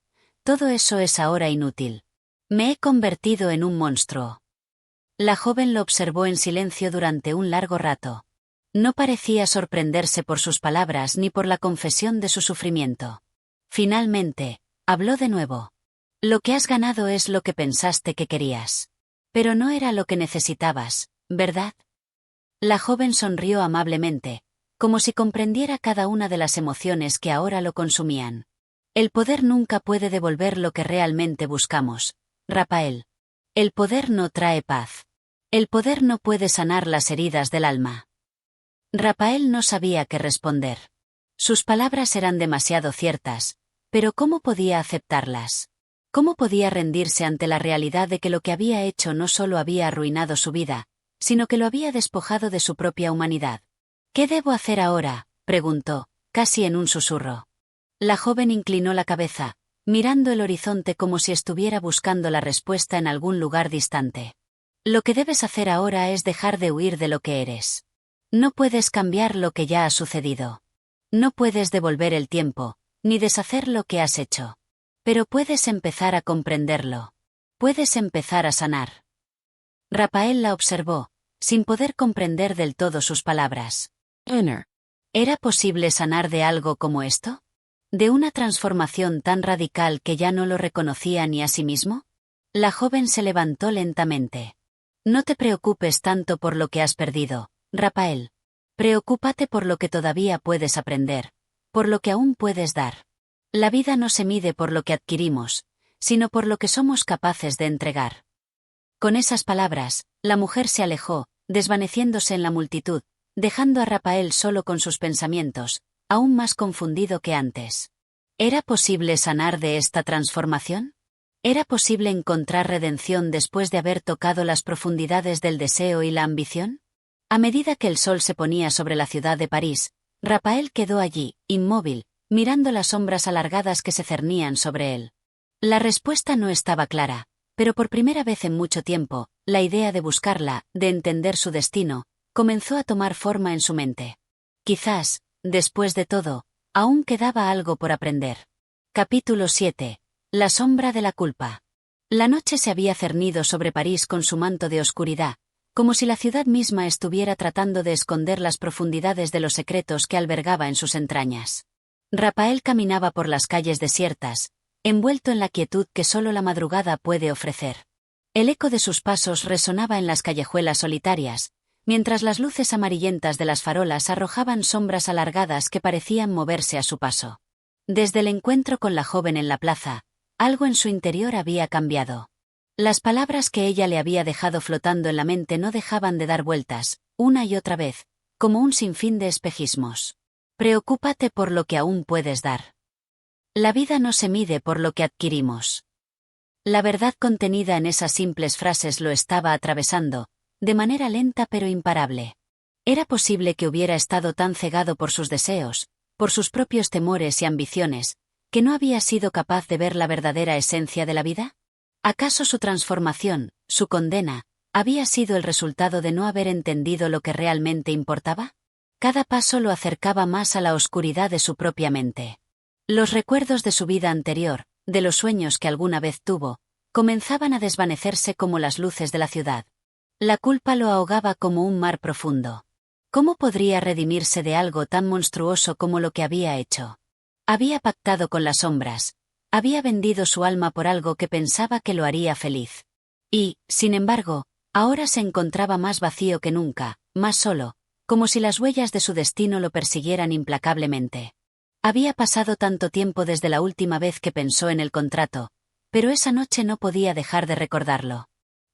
todo eso es ahora inútil. Me he convertido en un monstruo». La joven lo observó en silencio durante un largo rato. No parecía sorprenderse por sus palabras ni por la confesión de su sufrimiento. Finalmente, habló de nuevo. «Lo que has ganado es lo que pensaste que querías. Pero no era lo que necesitabas, ¿verdad?». La joven sonrió amablemente, como si comprendiera cada una de las emociones que ahora lo consumían. «El poder nunca puede devolver lo que realmente buscamos, Raphael. El poder no trae paz. El poder no puede sanar las heridas del alma». Raphael no sabía qué responder. Sus palabras eran demasiado ciertas, pero ¿cómo podía aceptarlas? ¿Cómo podía rendirse ante la realidad de que lo que había hecho no solo había arruinado su vida, sino que lo había despojado de su propia humanidad? «¿Qué debo hacer ahora?», preguntó, casi en un susurro. La joven inclinó la cabeza, mirando el horizonte como si estuviera buscando la respuesta en algún lugar distante. «Lo que debes hacer ahora es dejar de huir de lo que eres. No puedes cambiar lo que ya ha sucedido. No puedes devolver el tiempo, ni deshacer lo que has hecho. Pero puedes empezar a comprenderlo. Puedes empezar a sanar». Raphael la observó, sin poder comprender del todo sus palabras. ¿Era posible sanar de algo como esto? ¿De una transformación tan radical que ya no lo reconocía ni a sí mismo? La joven se levantó lentamente. «No te preocupes tanto por lo que has perdido, Raphael. Preocúpate por lo que todavía puedes aprender, por lo que aún puedes dar. La vida no se mide por lo que adquirimos, sino por lo que somos capaces de entregar». Con esas palabras, la mujer se alejó, desvaneciéndose en la multitud, dejando a Raphael solo con sus pensamientos, aún más confundido que antes. ¿Era posible sanar de esta transformación? ¿Era posible encontrar redención después de haber tocado las profundidades del deseo y la ambición? A medida que el sol se ponía sobre la ciudad de París, Raphael quedó allí, inmóvil, mirando las sombras alargadas que se cernían sobre él. La respuesta no estaba clara, pero por primera vez en mucho tiempo, la idea de buscarla, de entender su destino, comenzó a tomar forma en su mente. Quizás, después de todo, aún quedaba algo por aprender. Capítulo 7. La sombra de la culpa. La noche se había cernido sobre París con su manto de oscuridad, como si la ciudad misma estuviera tratando de esconder las profundidades de los secretos que albergaba en sus entrañas. Raphael caminaba por las calles desiertas, envuelto en la quietud que solo la madrugada puede ofrecer. El eco de sus pasos resonaba en las callejuelas solitarias, mientras las luces amarillentas de las farolas arrojaban sombras alargadas que parecían moverse a su paso. Desde el encuentro con la joven en la plaza, algo en su interior había cambiado. Las palabras que ella le había dejado flotando en la mente no dejaban de dar vueltas, una y otra vez, como un sinfín de espejismos. Preocúpate por lo que aún puedes dar. La vida no se mide por lo que adquirimos. La verdad contenida en esas simples frases lo estaba atravesando, de manera lenta pero imparable. ¿Era posible que hubiera estado tan cegado por sus deseos, por sus propios temores y ambiciones, que no había sido capaz de ver la verdadera esencia de la vida? ¿Acaso su transformación, su condena, había sido el resultado de no haber entendido lo que realmente importaba? Cada paso lo acercaba más a la oscuridad de su propia mente. Los recuerdos de su vida anterior, de los sueños que alguna vez tuvo, comenzaban a desvanecerse como las luces de la ciudad. La culpa lo ahogaba como un mar profundo. ¿Cómo podría redimirse de algo tan monstruoso como lo que había hecho? Había pactado con las sombras. Había vendido su alma por algo que pensaba que lo haría feliz. Y, sin embargo, ahora se encontraba más vacío que nunca, más solo, como si las huellas de su destino lo persiguieran implacablemente. Había pasado tanto tiempo desde la última vez que pensó en el contrato, pero esa noche no podía dejar de recordarlo.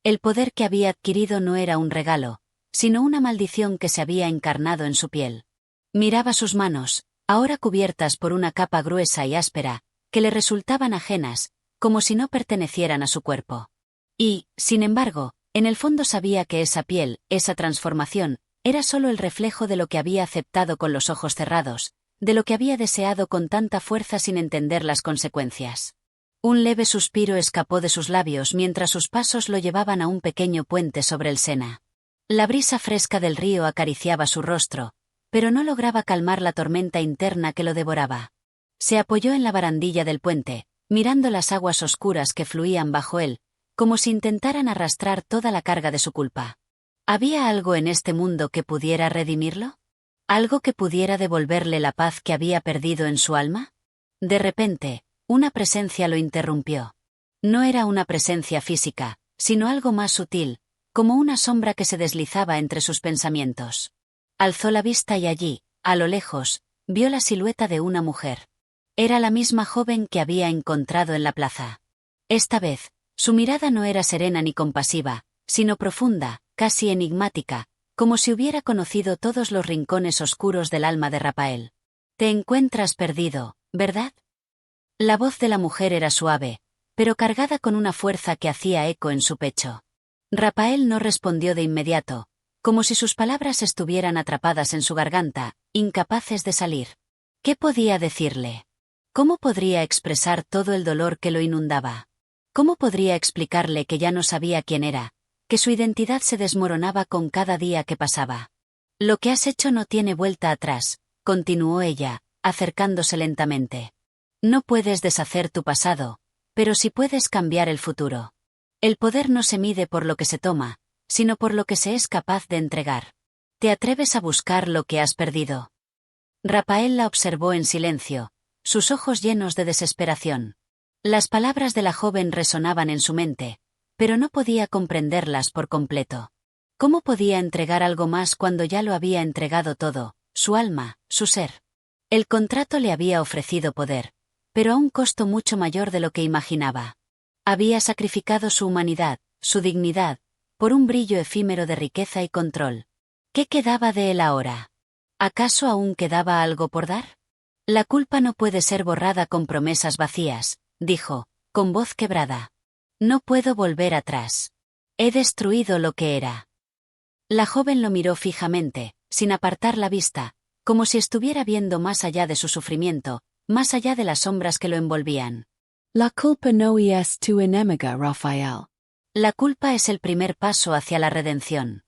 El poder que había adquirido no era un regalo, sino una maldición que se había encarnado en su piel. Miraba sus manos, ahora cubiertas por una capa gruesa y áspera, que le resultaban ajenas, como si no pertenecieran a su cuerpo. Y, sin embargo, en el fondo sabía que esa piel, esa transformación, era solo el reflejo de lo que había aceptado con los ojos cerrados, de lo que había deseado con tanta fuerza sin entender las consecuencias. Un leve suspiro escapó de sus labios mientras sus pasos lo llevaban a un pequeño puente sobre el Sena. La brisa fresca del río acariciaba su rostro, pero no lograba calmar la tormenta interna que lo devoraba. Se apoyó en la barandilla del puente, mirando las aguas oscuras que fluían bajo él, como si intentaran arrastrar toda la carga de su culpa. ¿Había algo en este mundo que pudiera redimirlo? ¿Algo que pudiera devolverle la paz que había perdido en su alma? De repente, una presencia lo interrumpió. No era una presencia física, sino algo más sutil, como una sombra que se deslizaba entre sus pensamientos. Alzó la vista y allí, a lo lejos, vio la silueta de una mujer. Era la misma joven que había encontrado en la plaza. Esta vez, su mirada no era serena ni compasiva, sino profunda, casi enigmática, como si hubiera conocido todos los rincones oscuros del alma de Rafael. Te encuentras perdido, ¿verdad? La voz de la mujer era suave, pero cargada con una fuerza que hacía eco en su pecho. Rafael no respondió de inmediato, como si sus palabras estuvieran atrapadas en su garganta, incapaces de salir. ¿Qué podía decirle? ¿Cómo podría expresar todo el dolor que lo inundaba? ¿Cómo podría explicarle que ya no sabía quién era, que su identidad se desmoronaba con cada día que pasaba? Lo que has hecho no tiene vuelta atrás, continuó ella, acercándose lentamente. No puedes deshacer tu pasado, pero sí puedes cambiar el futuro. El poder no se mide por lo que se toma, sino por lo que se es capaz de entregar. ¿Te atreves a buscar lo que has perdido? Rafael la observó en silencio, sus ojos llenos de desesperación. Las palabras de la joven resonaban en su mente, pero no podía comprenderlas por completo. ¿Cómo podía entregar algo más cuando ya lo había entregado todo, su alma, su ser? El contrato le había ofrecido poder, pero a un costo mucho mayor de lo que imaginaba. Había sacrificado su humanidad, su dignidad, por un brillo efímero de riqueza y control. ¿Qué quedaba de él ahora? ¿Acaso aún quedaba algo por dar? La culpa no puede ser borrada con promesas vacías, dijo, con voz quebrada. No puedo volver atrás. He destruido lo que era. La joven lo miró fijamente, sin apartar la vista, como si estuviera viendo más allá de su sufrimiento, más allá de las sombras que lo envolvían. La culpa no es tu enemiga, Rafael. La culpa es el primer paso hacia la redención.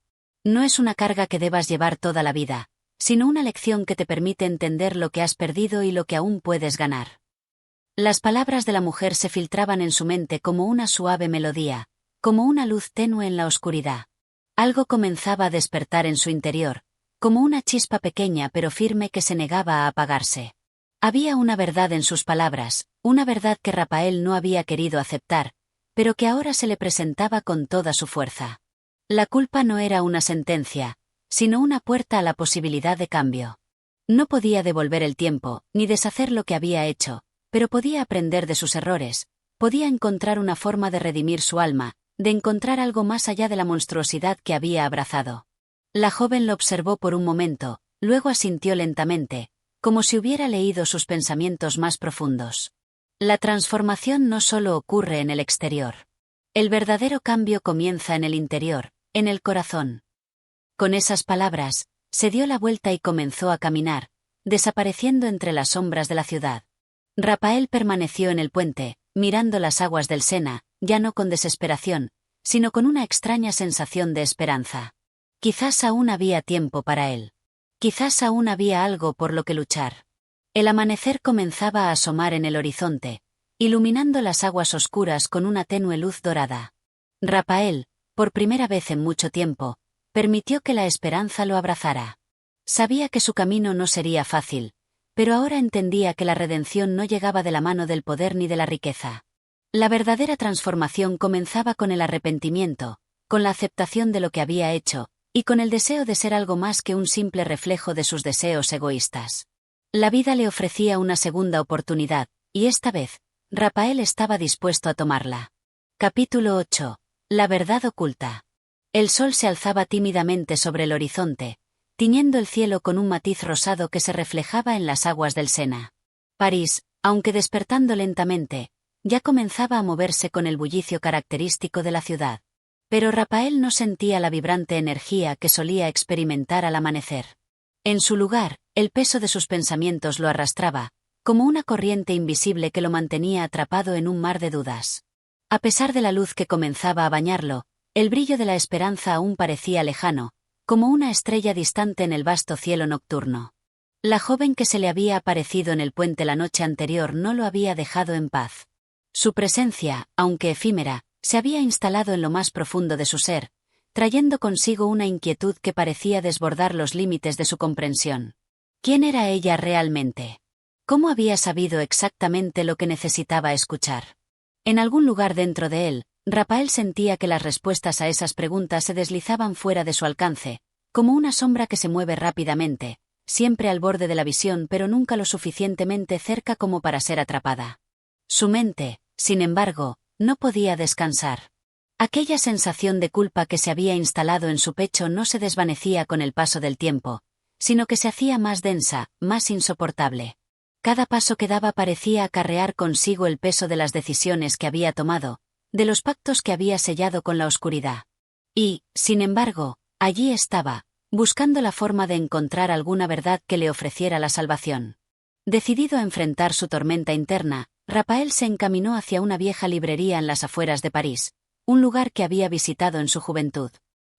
No es una carga que debas llevar toda la vida, sino una lección que te permite entender lo que has perdido y lo que aún puedes ganar. Las palabras de la mujer se filtraban en su mente como una suave melodía, como una luz tenue en la oscuridad. Algo comenzaba a despertar en su interior, como una chispa pequeña pero firme que se negaba a apagarse. Había una verdad en sus palabras, una verdad que Rafael no había querido aceptar, pero que ahora se le presentaba con toda su fuerza. La culpa no era una sentencia, sino una puerta a la posibilidad de cambio. No podía devolver el tiempo, ni deshacer lo que había hecho, pero podía aprender de sus errores, podía encontrar una forma de redimir su alma, de encontrar algo más allá de la monstruosidad que había abrazado. La joven lo observó por un momento, luego asintió lentamente, como si hubiera leído sus pensamientos más profundos. La transformación no solo ocurre en el exterior. El verdadero cambio comienza en el interior, en el corazón. Con esas palabras, se dio la vuelta y comenzó a caminar, desapareciendo entre las sombras de la ciudad. Rapael permaneció en el puente, mirando las aguas del Sena, ya no con desesperación, sino con una extraña sensación de esperanza. Quizás aún había tiempo para él. Quizás aún había algo por lo que luchar. El amanecer comenzaba a asomar en el horizonte, iluminando las aguas oscuras con una tenue luz dorada. Rapael, por primera vez en mucho tiempo, permitió que la esperanza lo abrazara. Sabía que su camino no sería fácil, pero ahora entendía que la redención no llegaba de la mano del poder ni de la riqueza. La verdadera transformación comenzaba con el arrepentimiento, con la aceptación de lo que había hecho, y con el deseo de ser algo más que un simple reflejo de sus deseos egoístas. La vida le ofrecía una segunda oportunidad, y esta vez, Rapael estaba dispuesto a tomarla. Capítulo 8. La verdad oculta. El sol se alzaba tímidamente sobre el horizonte, tiñendo el cielo con un matiz rosado que se reflejaba en las aguas del Sena. París, aunque despertando lentamente, ya comenzaba a moverse con el bullicio característico de la ciudad. Pero Rapael no sentía la vibrante energía que solía experimentar al amanecer. En su lugar, el peso de sus pensamientos lo arrastraba, como una corriente invisible que lo mantenía atrapado en un mar de dudas. A pesar de la luz que comenzaba a bañarlo, el brillo de la esperanza aún parecía lejano, como una estrella distante en el vasto cielo nocturno. La joven que se le había aparecido en el puente la noche anterior no lo había dejado en paz. Su presencia, aunque efímera, se había instalado en lo más profundo de su ser, trayendo consigo una inquietud que parecía desbordar los límites de su comprensión. ¿Quién era ella realmente? ¿Cómo había sabido exactamente lo que necesitaba escuchar? En algún lugar dentro de él, Rapael sentía que las respuestas a esas preguntas se deslizaban fuera de su alcance, como una sombra que se mueve rápidamente, siempre al borde de la visión pero nunca lo suficientemente cerca como para ser atrapada. Su mente, sin embargo, no podía descansar. Aquella sensación de culpa que se había instalado en su pecho no se desvanecía con el paso del tiempo, sino que se hacía más densa, más insoportable. Cada paso que daba parecía acarrear consigo el peso de las decisiones que había tomado, de los pactos que había sellado con la oscuridad. Y, sin embargo, allí estaba, buscando la forma de encontrar alguna verdad que le ofreciera la salvación. Decidido a enfrentar su tormenta interna, Rapael se encaminó hacia una vieja librería en las afueras de París, un lugar que había visitado en su juventud.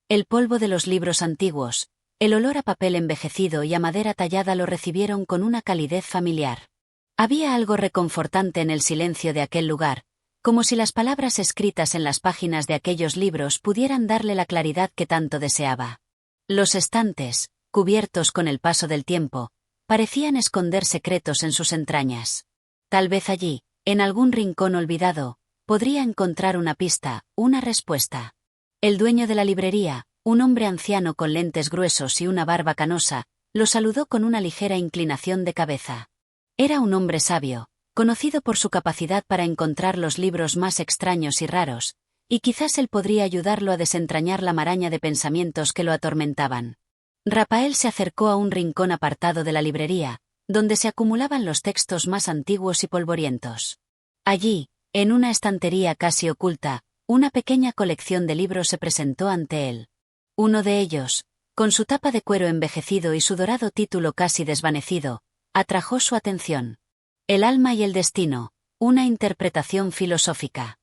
El polvo de los libros antiguos, el olor a papel envejecido y a madera tallada lo recibieron con una calidez familiar. Había algo reconfortante en el silencio de aquel lugar, como si las palabras escritas en las páginas de aquellos libros pudieran darle la claridad que tanto deseaba. Los estantes, cubiertos con el paso del tiempo, parecían esconder secretos en sus entrañas. Tal vez allí, en algún rincón olvidado, podría encontrar una pista, una respuesta. El dueño de la librería, un hombre anciano con lentes gruesos y una barba canosa, lo saludó con una ligera inclinación de cabeza. Era un hombre sabio, conocido por su capacidad para encontrar los libros más extraños y raros, y quizás él podría ayudarlo a desentrañar la maraña de pensamientos que lo atormentaban. Rapael se acercó a un rincón apartado de la librería, donde se acumulaban los textos más antiguos y polvorientos. Allí, en una estantería casi oculta, una pequeña colección de libros se presentó ante él. Uno de ellos, con su tapa de cuero envejecido y su dorado título casi desvanecido, atrajo su atención. El alma y el destino, una interpretación filosófica.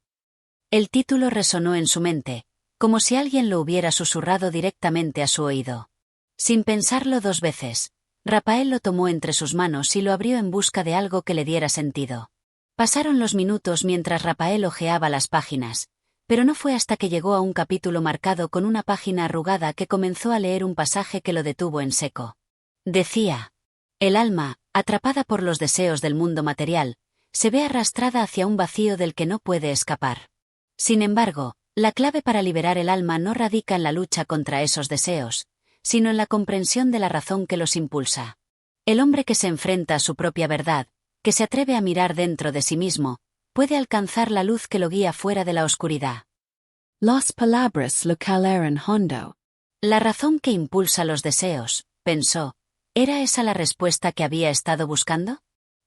El título resonó en su mente, como si alguien lo hubiera susurrado directamente a su oído. Sin pensarlo dos veces, Rapael lo tomó entre sus manos y lo abrió en busca de algo que le diera sentido. Pasaron los minutos mientras Rapael hojeaba las páginas, pero no fue hasta que llegó a un capítulo marcado con una página arrugada que comenzó a leer un pasaje que lo detuvo en seco. Decía: el alma, atrapada por los deseos del mundo material, se ve arrastrada hacia un vacío del que no puede escapar. Sin embargo, la clave para liberar el alma no radica en la lucha contra esos deseos, sino en la comprensión de la razón que los impulsa. El hombre que se enfrenta a su propia verdad, que se atreve a mirar dentro de sí mismo, puede alcanzar la luz que lo guía fuera de la oscuridad. Las palabras lo que eran hondo. La razón que impulsa los deseos, pensó, ¿era esa la respuesta que había estado buscando?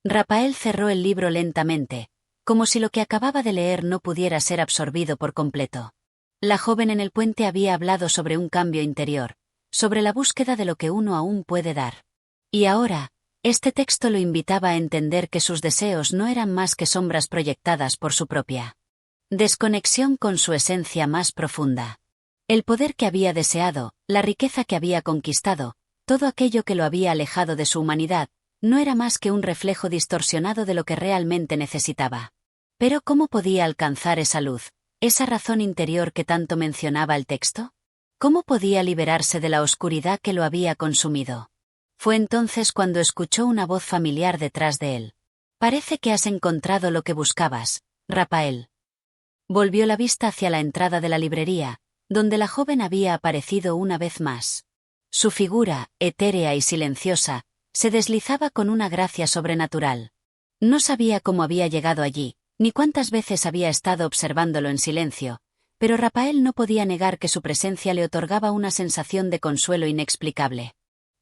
Rapael cerró el libro lentamente, como si lo que acababa de leer no pudiera ser absorbido por completo. La joven en el puente había hablado sobre un cambio interior, sobre la búsqueda de lo que uno aún puede dar. Y ahora, este texto lo invitaba a entender que sus deseos no eran más que sombras proyectadas por su propia desconexión con su esencia más profunda. El poder que había deseado, la riqueza que había conquistado, todo aquello que lo había alejado de su humanidad, no era más que un reflejo distorsionado de lo que realmente necesitaba. Pero ¿cómo podía alcanzar esa luz, esa razón interior que tanto mencionaba el texto? ¿Cómo podía liberarse de la oscuridad que lo había consumido? Fue entonces cuando escuchó una voz familiar detrás de él. Parece que has encontrado lo que buscabas, Rapael. Volvió la vista hacia la entrada de la librería, donde la joven había aparecido una vez más. Su figura, etérea y silenciosa, se deslizaba con una gracia sobrenatural. No sabía cómo había llegado allí, ni cuántas veces había estado observándolo en silencio, pero Rapael no podía negar que su presencia le otorgaba una sensación de consuelo inexplicable.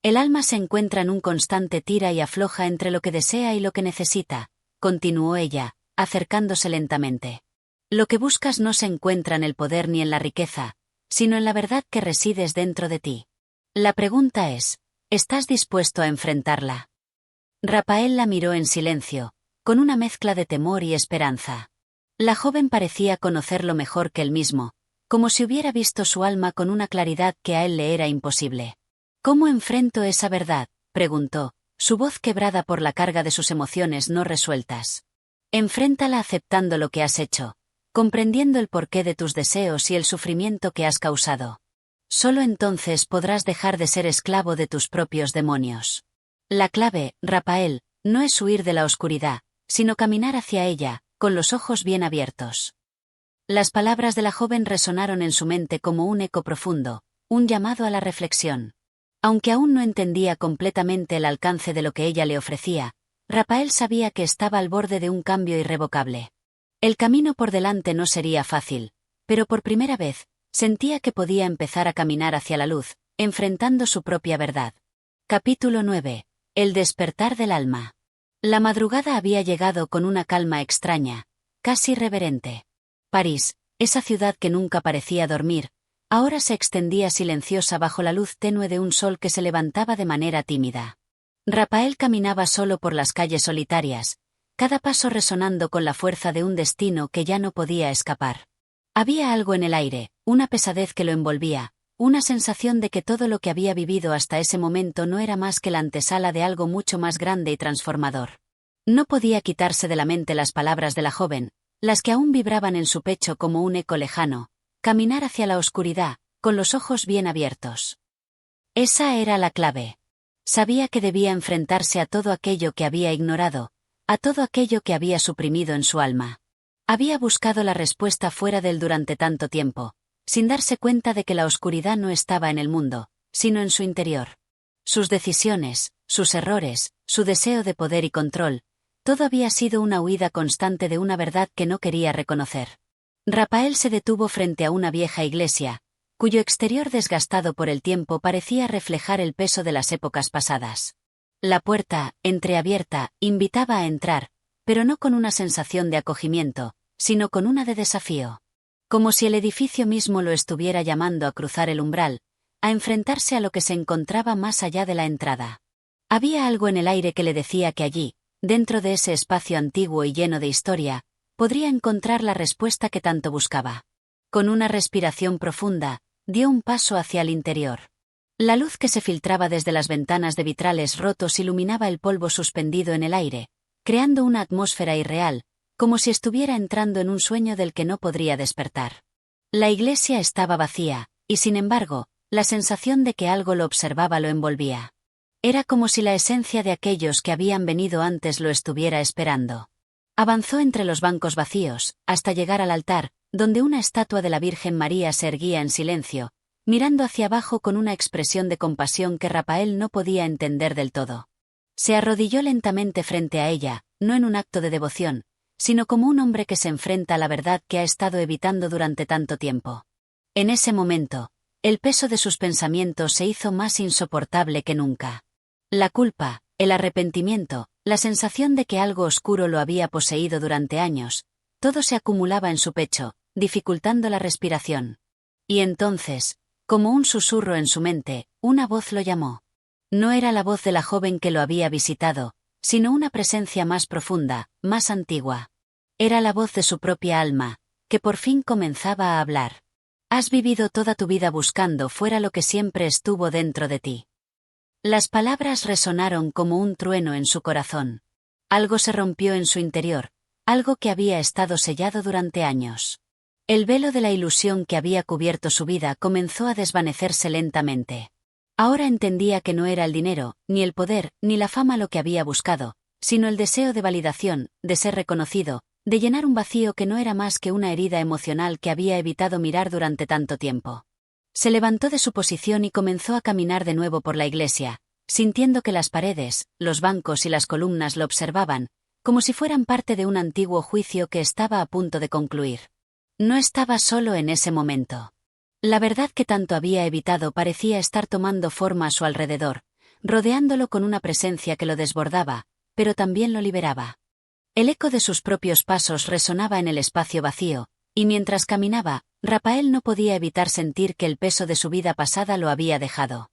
El alma se encuentra en un constante tira y afloja entre lo que desea y lo que necesita, continuó ella, acercándose lentamente. Lo que buscas no se encuentra en el poder ni en la riqueza, sino en la verdad que resides dentro de ti. La pregunta es, ¿estás dispuesto a enfrentarla? Rapael la miró en silencio, con una mezcla de temor y esperanza. La joven parecía conocerlo mejor que él mismo, como si hubiera visto su alma con una claridad que a él le era imposible. ¿Cómo enfrento esa verdad?, preguntó, su voz quebrada por la carga de sus emociones no resueltas. Enfréntala aceptando lo que has hecho, comprendiendo el porqué de tus deseos y el sufrimiento que has causado. Solo entonces podrás dejar de ser esclavo de tus propios demonios. La clave, Rapael, no es huir de la oscuridad, sino caminar hacia ella, con los ojos bien abiertos. Las palabras de la joven resonaron en su mente como un eco profundo, un llamado a la reflexión. Aunque aún no entendía completamente el alcance de lo que ella le ofrecía, Rapael sabía que estaba al borde de un cambio irrevocable. El camino por delante no sería fácil, pero por primera vez, sentía que podía empezar a caminar hacia la luz, enfrentando su propia verdad. Capítulo 9. El despertar del alma. La madrugada había llegado con una calma extraña, casi reverente. París, esa ciudad que nunca parecía dormir, ahora se extendía silenciosa bajo la luz tenue de un sol que se levantaba de manera tímida. Rapael caminaba solo por las calles solitarias, cada paso resonando con la fuerza de un destino que ya no podía escapar. Había algo en el aire, una pesadez que lo envolvía, una sensación de que todo lo que había vivido hasta ese momento no era más que la antesala de algo mucho más grande y transformador. No podía quitarse de la mente las palabras de la joven, las que aún vibraban en su pecho como un eco lejano, caminar hacia la oscuridad, con los ojos bien abiertos. Esa era la clave. Sabía que debía enfrentarse a todo aquello que había ignorado, a todo aquello que había suprimido en su alma. Había buscado la respuesta fuera de él durante tanto tiempo, sin darse cuenta de que la oscuridad no estaba en el mundo, sino en su interior. Sus decisiones, sus errores, su deseo de poder y control, todo había sido una huida constante de una verdad que no quería reconocer. Rapael se detuvo frente a una vieja iglesia, cuyo exterior desgastado por el tiempo parecía reflejar el peso de las épocas pasadas. La puerta, entreabierta, invitaba a entrar, pero no con una sensación de acogimiento, sino con una de desafío. Como si el edificio mismo lo estuviera llamando a cruzar el umbral, a enfrentarse a lo que se encontraba más allá de la entrada. Había algo en el aire que le decía que allí, dentro de ese espacio antiguo y lleno de historia, podría encontrar la respuesta que tanto buscaba. Con una respiración profunda, dio un paso hacia el interior. La luz que se filtraba desde las ventanas de vitrales rotos iluminaba el polvo suspendido en el aire, creando una atmósfera irreal, como si estuviera entrando en un sueño del que no podría despertar. La iglesia estaba vacía, y sin embargo, la sensación de que algo lo observaba lo envolvía. Era como si la esencia de aquellos que habían venido antes lo estuviera esperando. Avanzó entre los bancos vacíos, hasta llegar al altar, donde una estatua de la Virgen María se erguía en silencio, mirando hacia abajo con una expresión de compasión que Rafael no podía entender del todo. Se arrodilló lentamente frente a ella, no en un acto de devoción, sino como un hombre que se enfrenta a la verdad que ha estado evitando durante tanto tiempo. En ese momento, el peso de sus pensamientos se hizo más insoportable que nunca. La culpa, el arrepentimiento, la sensación de que algo oscuro lo había poseído durante años, todo se acumulaba en su pecho, dificultando la respiración. Y entonces, como un susurro en su mente, una voz lo llamó. No era la voz de la joven que lo había visitado, sino una presencia más profunda, más antigua. Era la voz de su propia alma, que por fin comenzaba a hablar. Has vivido toda tu vida buscando fuera lo que siempre estuvo dentro de ti. Las palabras resonaron como un trueno en su corazón. Algo se rompió en su interior, algo que había estado sellado durante años. El velo de la ilusión que había cubierto su vida comenzó a desvanecerse lentamente. Ahora entendía que no era el dinero, ni el poder, ni la fama lo que había buscado, sino el deseo de validación, de ser reconocido, de llenar un vacío que no era más que una herida emocional que había evitado mirar durante tanto tiempo. Se levantó de su posición y comenzó a caminar de nuevo por la iglesia, sintiendo que las paredes, los bancos y las columnas lo observaban, como si fueran parte de un antiguo juicio que estaba a punto de concluir. No estaba solo en ese momento. La verdad que tanto había evitado parecía estar tomando forma a su alrededor, rodeándolo con una presencia que lo desbordaba, pero también lo liberaba. El eco de sus propios pasos resonaba en el espacio vacío, y mientras caminaba, Rafael no podía evitar sentir que el peso de su vida pasada lo había dejado.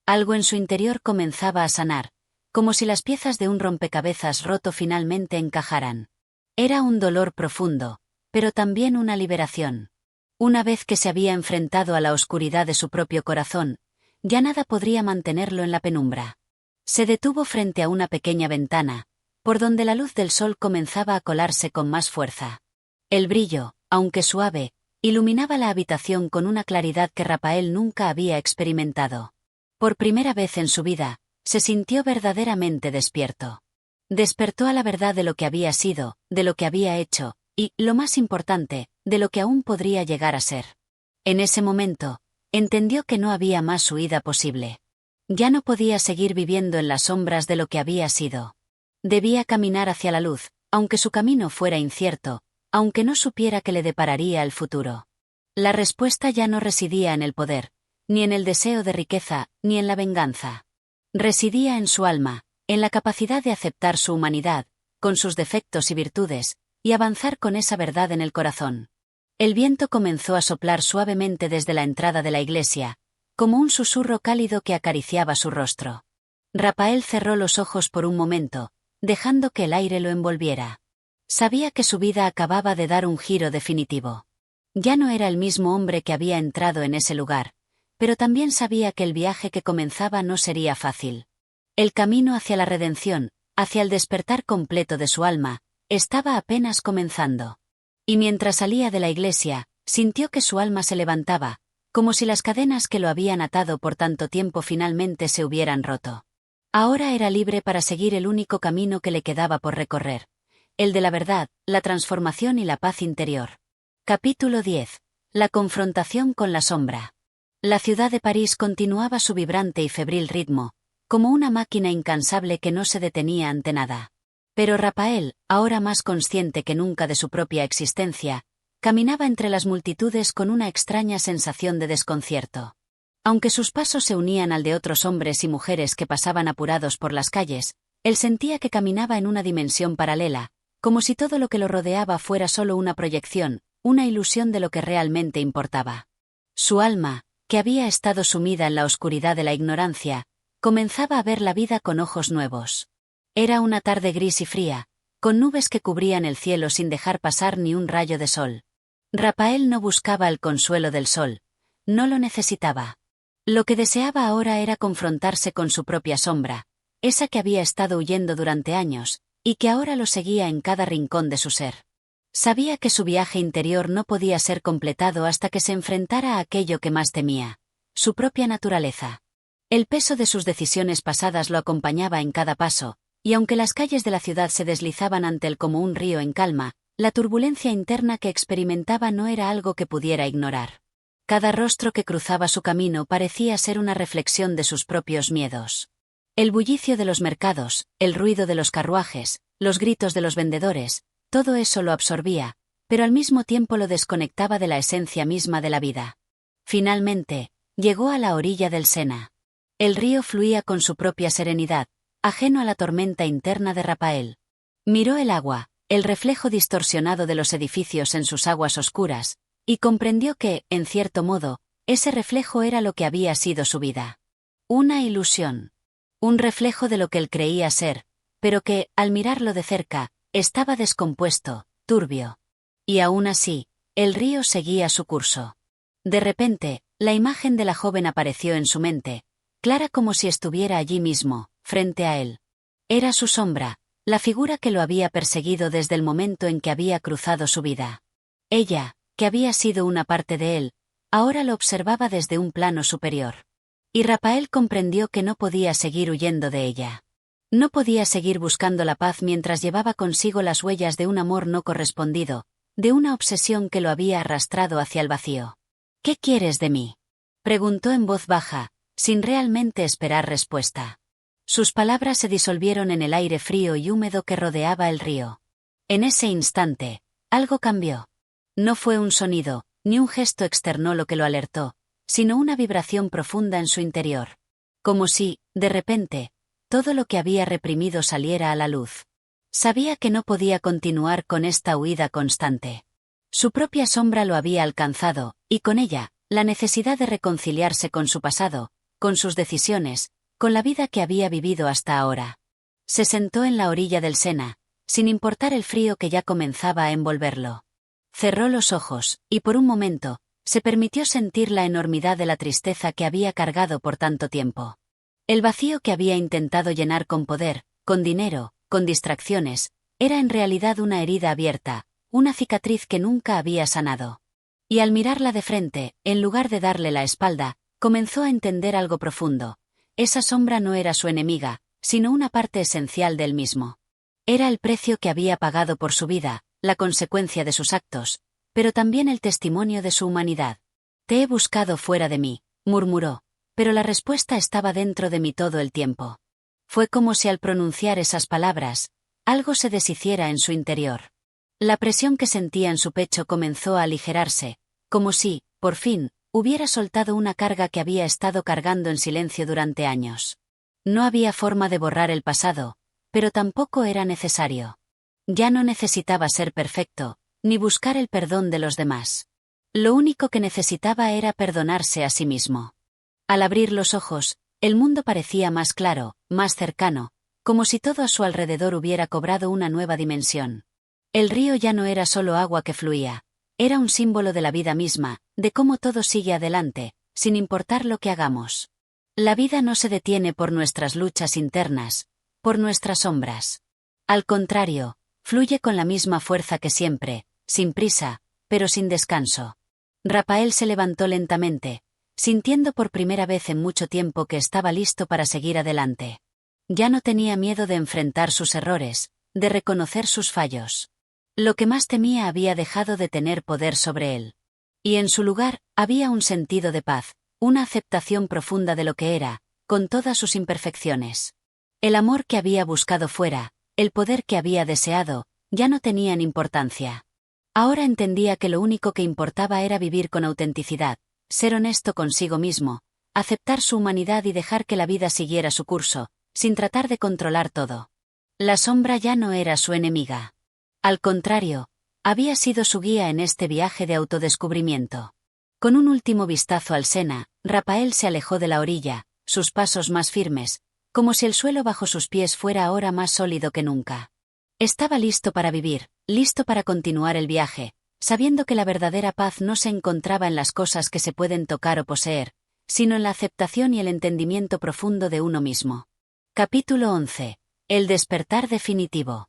Algo en su interior comenzaba a sanar, como si las piezas de un rompecabezas roto finalmente encajaran. Era un dolor profundo, pero también una liberación. Una vez que se había enfrentado a la oscuridad de su propio corazón, ya nada podría mantenerlo en la penumbra. Se detuvo frente a una pequeña ventana, por donde la luz del sol comenzaba a colarse con más fuerza. El brillo, aunque suave, iluminaba la habitación con una claridad que Rafael nunca había experimentado. Por primera vez en su vida, se sintió verdaderamente despierto. Despertó a la verdad de lo que había sido, de lo que había hecho, y, lo más importante, de lo que aún podría llegar a ser. En ese momento, entendió que no había más huida posible. Ya no podía seguir viviendo en las sombras de lo que había sido. Debía caminar hacia la luz, aunque su camino fuera incierto, aunque no supiera qué le depararía el futuro. La respuesta ya no residía en el poder, ni en el deseo de riqueza, ni en la venganza. Residía en su alma, en la capacidad de aceptar su humanidad, con sus defectos y virtudes, y avanzar con esa verdad en el corazón. El viento comenzó a soplar suavemente desde la entrada de la iglesia, como un susurro cálido que acariciaba su rostro. Rafael cerró los ojos por un momento, dejando que el aire lo envolviera. Sabía que su vida acababa de dar un giro definitivo. Ya no era el mismo hombre que había entrado en ese lugar, pero también sabía que el viaje que comenzaba no sería fácil. El camino hacia la redención, hacia el despertar completo de su alma, estaba apenas comenzando. Y mientras salía de la iglesia, sintió que su alma se levantaba, como si las cadenas que lo habían atado por tanto tiempo finalmente se hubieran roto. Ahora era libre para seguir el único camino que le quedaba por recorrer, el de la verdad, la transformación y la paz interior. Capítulo 10. La confrontación con la sombra. La ciudad de París continuaba su vibrante y febril ritmo, como una máquina incansable que no se detenía ante nada. Pero Rafael, ahora más consciente que nunca de su propia existencia, caminaba entre las multitudes con una extraña sensación de desconcierto. Aunque sus pasos se unían al de otros hombres y mujeres que pasaban apurados por las calles, él sentía que caminaba en una dimensión paralela, como si todo lo que lo rodeaba fuera solo una proyección, una ilusión de lo que realmente importaba. Su alma, que había estado sumida en la oscuridad de la ignorancia, comenzaba a ver la vida con ojos nuevos. Era una tarde gris y fría, con nubes que cubrían el cielo sin dejar pasar ni un rayo de sol. Rafael no buscaba el consuelo del sol, no lo necesitaba. Lo que deseaba ahora era confrontarse con su propia sombra, esa que había estado huyendo durante años, y que ahora lo seguía en cada rincón de su ser. Sabía que su viaje interior no podía ser completado hasta que se enfrentara a aquello que más temía, su propia naturaleza. El peso de sus decisiones pasadas lo acompañaba en cada paso, y aunque las calles de la ciudad se deslizaban ante él como un río en calma, la turbulencia interna que experimentaba no era algo que pudiera ignorar. Cada rostro que cruzaba su camino parecía ser una reflexión de sus propios miedos. El bullicio de los mercados, el ruido de los carruajes, los gritos de los vendedores, todo eso lo absorbía, pero al mismo tiempo lo desconectaba de la esencia misma de la vida. Finalmente, llegó a la orilla del Sena. El río fluía con su propia serenidad, ajeno a la tormenta interna de Rapael. Miró el agua, el reflejo distorsionado de los edificios en sus aguas oscuras, y comprendió que, en cierto modo, ese reflejo era lo que había sido su vida. Una ilusión. Un reflejo de lo que él creía ser, pero que, al mirarlo de cerca, estaba descompuesto, turbio. Y aún así, el río seguía su curso. De repente, la imagen de la joven apareció en su mente, clara como si estuviera allí mismo, frente a él. Era su sombra, la figura que lo había perseguido desde el momento en que había cruzado su vida. Ella, que había sido una parte de él, ahora lo observaba desde un plano superior. Y Rapael comprendió que no podía seguir huyendo de ella. No podía seguir buscando la paz mientras llevaba consigo las huellas de un amor no correspondido, de una obsesión que lo había arrastrado hacia el vacío. ¿Qué quieres de mí?, preguntó en voz baja, sin realmente esperar respuesta. Sus palabras se disolvieron en el aire frío y húmedo que rodeaba el río. En ese instante, algo cambió. No fue un sonido, ni un gesto externo lo que lo alertó, sino una vibración profunda en su interior. Como si, de repente, todo lo que había reprimido saliera a la luz. Sabía que no podía continuar con esta huida constante. Su propia sombra lo había alcanzado, y con ella, la necesidad de reconciliarse con su pasado, con sus decisiones, con la vida que había vivido hasta ahora. Se sentó en la orilla del Sena, sin importar el frío que ya comenzaba a envolverlo. Cerró los ojos, y por un momento, se permitió sentir la enormidad de la tristeza que había cargado por tanto tiempo. El vacío que había intentado llenar con poder, con dinero, con distracciones, era en realidad una herida abierta, una cicatriz que nunca había sanado. Y al mirarla de frente, en lugar de darle la espalda, comenzó a entender algo profundo. Esa sombra no era su enemiga, sino una parte esencial del mismo. Era el precio que había pagado por su vida, la consecuencia de sus actos, pero también el testimonio de su humanidad. Te he buscado fuera de mí, murmuró, pero la respuesta estaba dentro de mí todo el tiempo. Fue como si al pronunciar esas palabras, algo se deshiciera en su interior. La presión que sentía en su pecho comenzó a aligerarse, como si, por fin, hubiera soltado una carga que había estado cargando en silencio durante años. No había forma de borrar el pasado, pero tampoco era necesario. Ya no necesitaba ser perfecto, ni buscar el perdón de los demás. Lo único que necesitaba era perdonarse a sí mismo. Al abrir los ojos, el mundo parecía más claro, más cercano, como si todo a su alrededor hubiera cobrado una nueva dimensión. El río ya no era solo agua que fluía, era un símbolo de la vida misma, de cómo todo sigue adelante, sin importar lo que hagamos. La vida no se detiene por nuestras luchas internas, por nuestras sombras. Al contrario, fluye con la misma fuerza que siempre, sin prisa, pero sin descanso. Rapael se levantó lentamente, sintiendo por primera vez en mucho tiempo que estaba listo para seguir adelante. Ya no tenía miedo de enfrentar sus errores, de reconocer sus fallos. Lo que más temía había dejado de tener poder sobre él. Y en su lugar, había un sentido de paz, una aceptación profunda de lo que era, con todas sus imperfecciones. El amor que había buscado fuera, el poder que había deseado, ya no tenían importancia. Ahora entendía que lo único que importaba era vivir con autenticidad, ser honesto consigo mismo, aceptar su humanidad y dejar que la vida siguiera su curso, sin tratar de controlar todo. La sombra ya no era su enemiga. Al contrario, había sido su guía en este viaje de autodescubrimiento. Con un último vistazo al Sena, Rapael se alejó de la orilla, sus pasos más firmes, como si el suelo bajo sus pies fuera ahora más sólido que nunca. Estaba listo para vivir, listo para continuar el viaje, sabiendo que la verdadera paz no se encontraba en las cosas que se pueden tocar o poseer, sino en la aceptación y el entendimiento profundo de uno mismo. Capítulo 11. El despertar definitivo.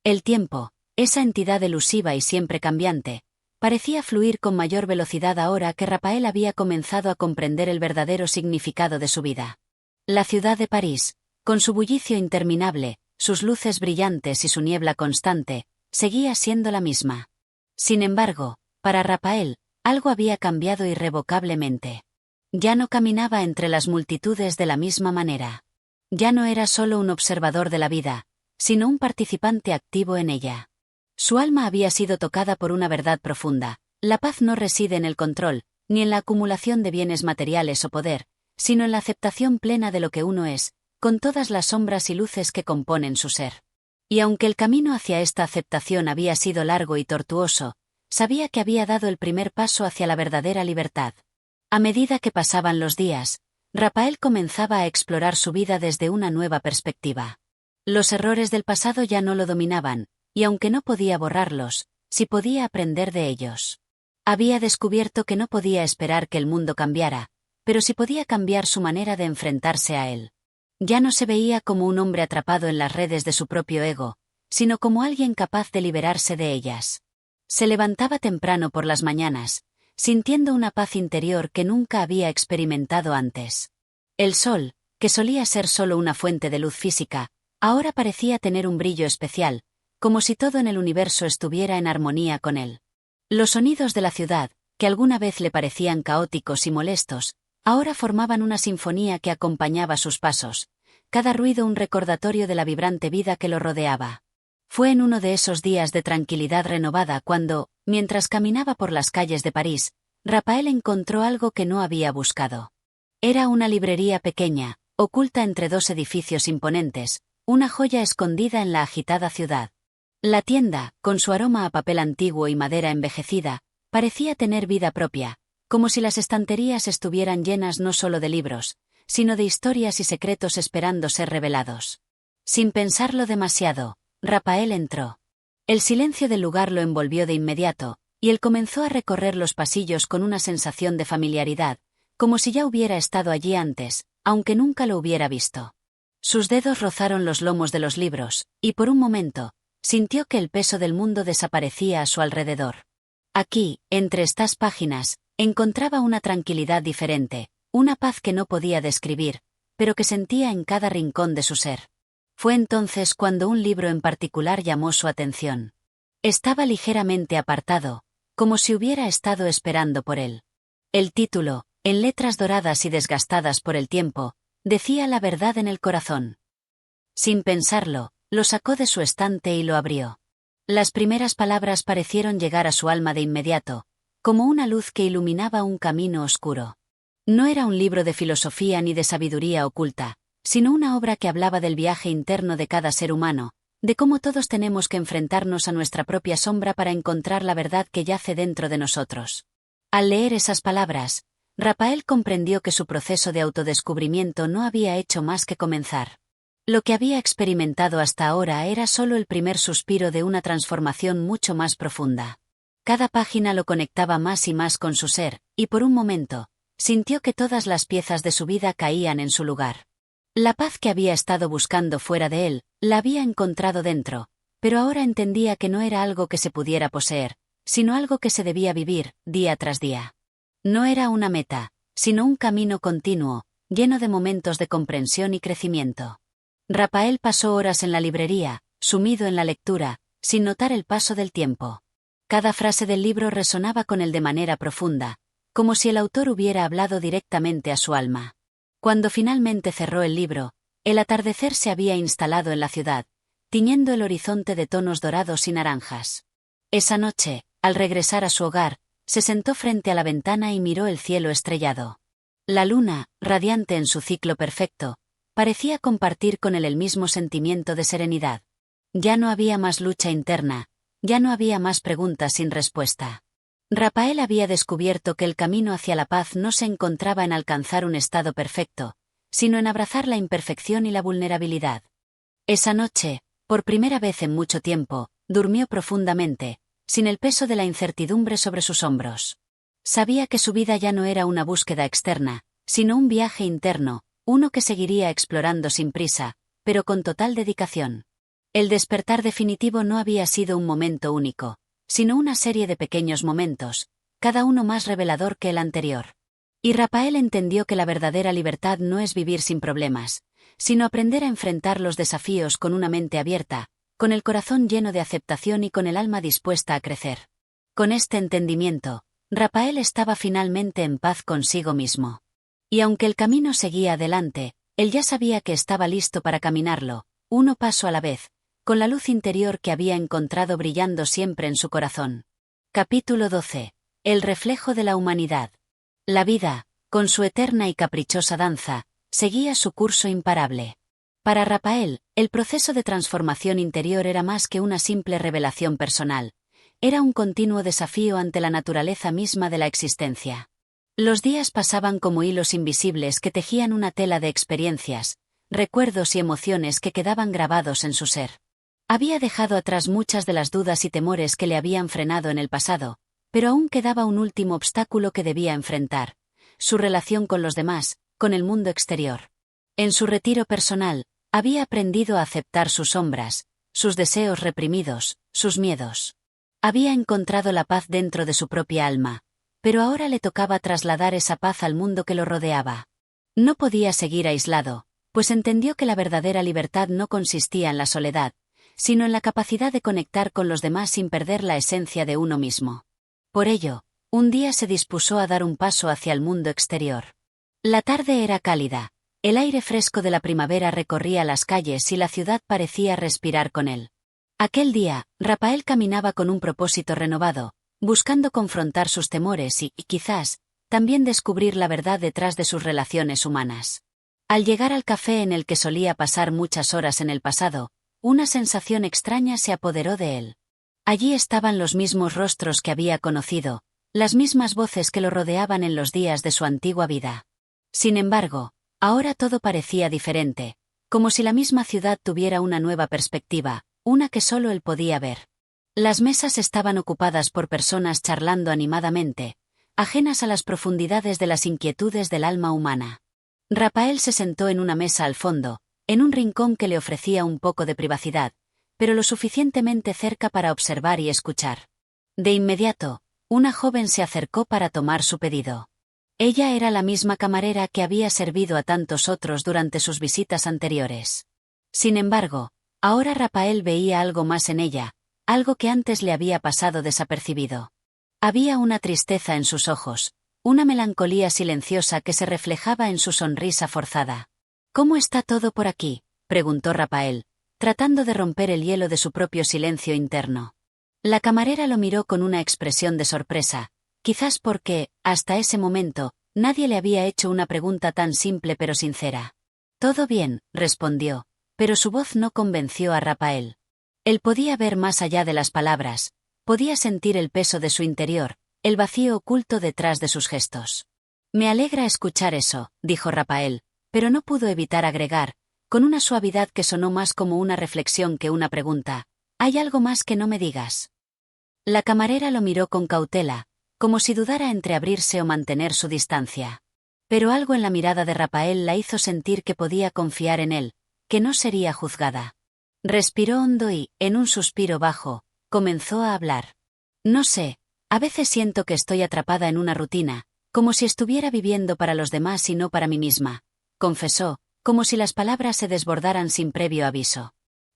El tiempo, esa entidad elusiva y siempre cambiante, parecía fluir con mayor velocidad ahora que Rapael había comenzado a comprender el verdadero significado de su vida. La ciudad de París, con su bullicio interminable, sus luces brillantes y su niebla constante, seguía siendo la misma. Sin embargo, para Rapael, algo había cambiado irrevocablemente. Ya no caminaba entre las multitudes de la misma manera. Ya no era solo un observador de la vida, sino un participante activo en ella. Su alma había sido tocada por una verdad profunda. La paz no reside en el control, ni en la acumulación de bienes materiales o poder, sino en la aceptación plena de lo que uno es, con todas las sombras y luces que componen su ser. Y aunque el camino hacia esta aceptación había sido largo y tortuoso, sabía que había dado el primer paso hacia la verdadera libertad. A medida que pasaban los días, Rafael comenzaba a explorar su vida desde una nueva perspectiva. Los errores del pasado ya no lo dominaban, y aunque no podía borrarlos, sí podía aprender de ellos. Había descubierto que no podía esperar que el mundo cambiara, pero sí podía cambiar su manera de enfrentarse a él. Ya no se veía como un hombre atrapado en las redes de su propio ego, sino como alguien capaz de liberarse de ellas. Se levantaba temprano por las mañanas, sintiendo una paz interior que nunca había experimentado antes. El sol, que solía ser solo una fuente de luz física, ahora parecía tener un brillo especial, como si todo en el universo estuviera en armonía con él. Los sonidos de la ciudad, que alguna vez le parecían caóticos y molestos, ahora formaban una sinfonía que acompañaba sus pasos, cada ruido un recordatorio de la vibrante vida que lo rodeaba. Fue en uno de esos días de tranquilidad renovada cuando, mientras caminaba por las calles de París, Rafael encontró algo que no había buscado. Era una librería pequeña, oculta entre dos edificios imponentes, una joya escondida en la agitada ciudad. La tienda, con su aroma a papel antiguo y madera envejecida, parecía tener vida propia, como si las estanterías estuvieran llenas no solo de libros, sino de historias y secretos esperando ser revelados. Sin pensarlo demasiado, Rafael entró. El silencio del lugar lo envolvió de inmediato, y él comenzó a recorrer los pasillos con una sensación de familiaridad, como si ya hubiera estado allí antes, aunque nunca lo hubiera visto. Sus dedos rozaron los lomos de los libros, y por un momento, sintió que el peso del mundo desaparecía a su alrededor. Aquí, entre estas páginas, encontraba una tranquilidad diferente, una paz que no podía describir, pero que sentía en cada rincón de su ser. Fue entonces cuando un libro en particular llamó su atención. Estaba ligeramente apartado, como si hubiera estado esperando por él. El título, en letras doradas y desgastadas por el tiempo, decía la verdad en el corazón. Sin pensarlo, lo sacó de su estante y lo abrió. Las primeras palabras parecieron llegar a su alma de inmediato, como una luz que iluminaba un camino oscuro. No era un libro de filosofía ni de sabiduría oculta, sino una obra que hablaba del viaje interno de cada ser humano, de cómo todos tenemos que enfrentarnos a nuestra propia sombra para encontrar la verdad que yace dentro de nosotros. Al leer esas palabras, Rafael comprendió que su proceso de autodescubrimiento no había hecho más que comenzar. Lo que había experimentado hasta ahora era solo el primer suspiro de una transformación mucho más profunda. Cada página lo conectaba más y más con su ser, y por un momento, sintió que todas las piezas de su vida caían en su lugar. La paz que había estado buscando fuera de él, la había encontrado dentro, pero ahora entendía que no era algo que se pudiera poseer, sino algo que se debía vivir, día tras día. No era una meta, sino un camino continuo, lleno de momentos de comprensión y crecimiento. Rafael pasó horas en la librería, sumido en la lectura, sin notar el paso del tiempo. Cada frase del libro resonaba con él de manera profunda, como si el autor hubiera hablado directamente a su alma. Cuando finalmente cerró el libro, el atardecer se había instalado en la ciudad, tiñendo el horizonte de tonos dorados y naranjas. Esa noche, al regresar a su hogar, se sentó frente a la ventana y miró el cielo estrellado. La luna, radiante en su ciclo perfecto, parecía compartir con él el mismo sentimiento de serenidad. Ya no había más lucha interna, ya no había más preguntas sin respuesta. Rafael había descubierto que el camino hacia la paz no se encontraba en alcanzar un estado perfecto, sino en abrazar la imperfección y la vulnerabilidad. Esa noche, por primera vez en mucho tiempo, durmió profundamente, sin el peso de la incertidumbre sobre sus hombros. Sabía que su vida ya no era una búsqueda externa, sino un viaje interno, uno que seguiría explorando sin prisa, pero con total dedicación. El despertar definitivo no había sido un momento único, sino una serie de pequeños momentos, cada uno más revelador que el anterior. Y Rafael entendió que la verdadera libertad no es vivir sin problemas, sino aprender a enfrentar los desafíos con una mente abierta, con el corazón lleno de aceptación y con el alma dispuesta a crecer. Con este entendimiento, Rafael estaba finalmente en paz consigo mismo. Y aunque el camino seguía adelante, él ya sabía que estaba listo para caminarlo, uno paso a la vez, con la luz interior que había encontrado brillando siempre en su corazón. Capítulo 12. El reflejo de la humanidad. La vida, con su eterna y caprichosa danza, seguía su curso imparable. Para Rafael, el proceso de transformación interior era más que una simple revelación personal. Era un continuo desafío ante la naturaleza misma de la existencia. Los días pasaban como hilos invisibles que tejían una tela de experiencias, recuerdos y emociones que quedaban grabados en su ser. Había dejado atrás muchas de las dudas y temores que le habían frenado en el pasado, pero aún quedaba un último obstáculo que debía enfrentar: su relación con los demás, con el mundo exterior. En su retiro personal, había aprendido a aceptar sus sombras, sus deseos reprimidos, sus miedos. Había encontrado la paz dentro de su propia alma, pero ahora le tocaba trasladar esa paz al mundo que lo rodeaba. No podía seguir aislado, pues entendió que la verdadera libertad no consistía en la soledad, sino en la capacidad de conectar con los demás sin perder la esencia de uno mismo. Por ello, un día se dispuso a dar un paso hacia el mundo exterior. La tarde era cálida, el aire fresco de la primavera recorría las calles y la ciudad parecía respirar con él. Aquel día, Rafael caminaba con un propósito renovado, buscando confrontar sus temores y, quizás, también descubrir la verdad detrás de sus relaciones humanas. Al llegar al café en el que solía pasar muchas horas en el pasado, una sensación extraña se apoderó de él. Allí estaban los mismos rostros que había conocido, las mismas voces que lo rodeaban en los días de su antigua vida. Sin embargo, ahora todo parecía diferente, como si la misma ciudad tuviera una nueva perspectiva, una que solo él podía ver. Las mesas estaban ocupadas por personas charlando animadamente, ajenas a las profundidades de las inquietudes del alma humana. Rafael se sentó en una mesa al fondo, en un rincón que le ofrecía un poco de privacidad, pero lo suficientemente cerca para observar y escuchar. De inmediato, una joven se acercó para tomar su pedido. Ella era la misma camarera que había servido a tantos otros durante sus visitas anteriores. Sin embargo, ahora Rafael veía algo más en ella, algo que antes le había pasado desapercibido. Había una tristeza en sus ojos, una melancolía silenciosa que se reflejaba en su sonrisa forzada. «¿Cómo está todo por aquí?», preguntó Rafael, tratando de romper el hielo de su propio silencio interno. La camarera lo miró con una expresión de sorpresa, quizás porque, hasta ese momento, nadie le había hecho una pregunta tan simple pero sincera. «Todo bien», respondió, pero su voz no convenció a Rafael. Él podía ver más allá de las palabras, podía sentir el peso de su interior, el vacío oculto detrás de sus gestos. «Me alegra escuchar eso», dijo Rafael, pero no pudo evitar agregar, con una suavidad que sonó más como una reflexión que una pregunta: «¿Hay algo más que no me digas?». La camarera lo miró con cautela, como si dudara entre abrirse o mantener su distancia. Pero algo en la mirada de Rafael la hizo sentir que podía confiar en él, que no sería juzgada. Respiró hondo y, en un suspiro bajo, comenzó a hablar. «No sé, a veces siento que estoy atrapada en una rutina, como si estuviera viviendo para los demás y no para mí misma», confesó, como si las palabras se desbordaran sin previo aviso.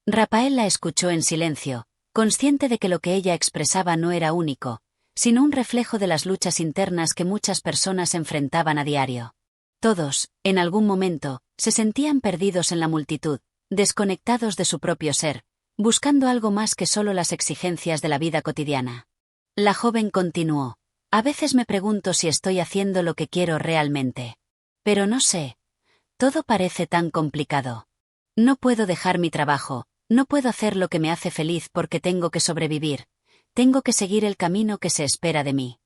Rafael la escuchó en silencio, consciente de que lo que ella expresaba no era único, sino un reflejo de las luchas internas que muchas personas enfrentaban a diario. Todos, en algún momento, se sentían perdidos en la multitud, desconectados de su propio ser, buscando algo más que solo las exigencias de la vida cotidiana. La joven continuó: «A veces me pregunto si estoy haciendo lo que quiero realmente. Pero no sé. Todo parece tan complicado. No puedo dejar mi trabajo, no puedo hacer lo que me hace feliz porque tengo que sobrevivir, tengo que seguir el camino que se espera de mí».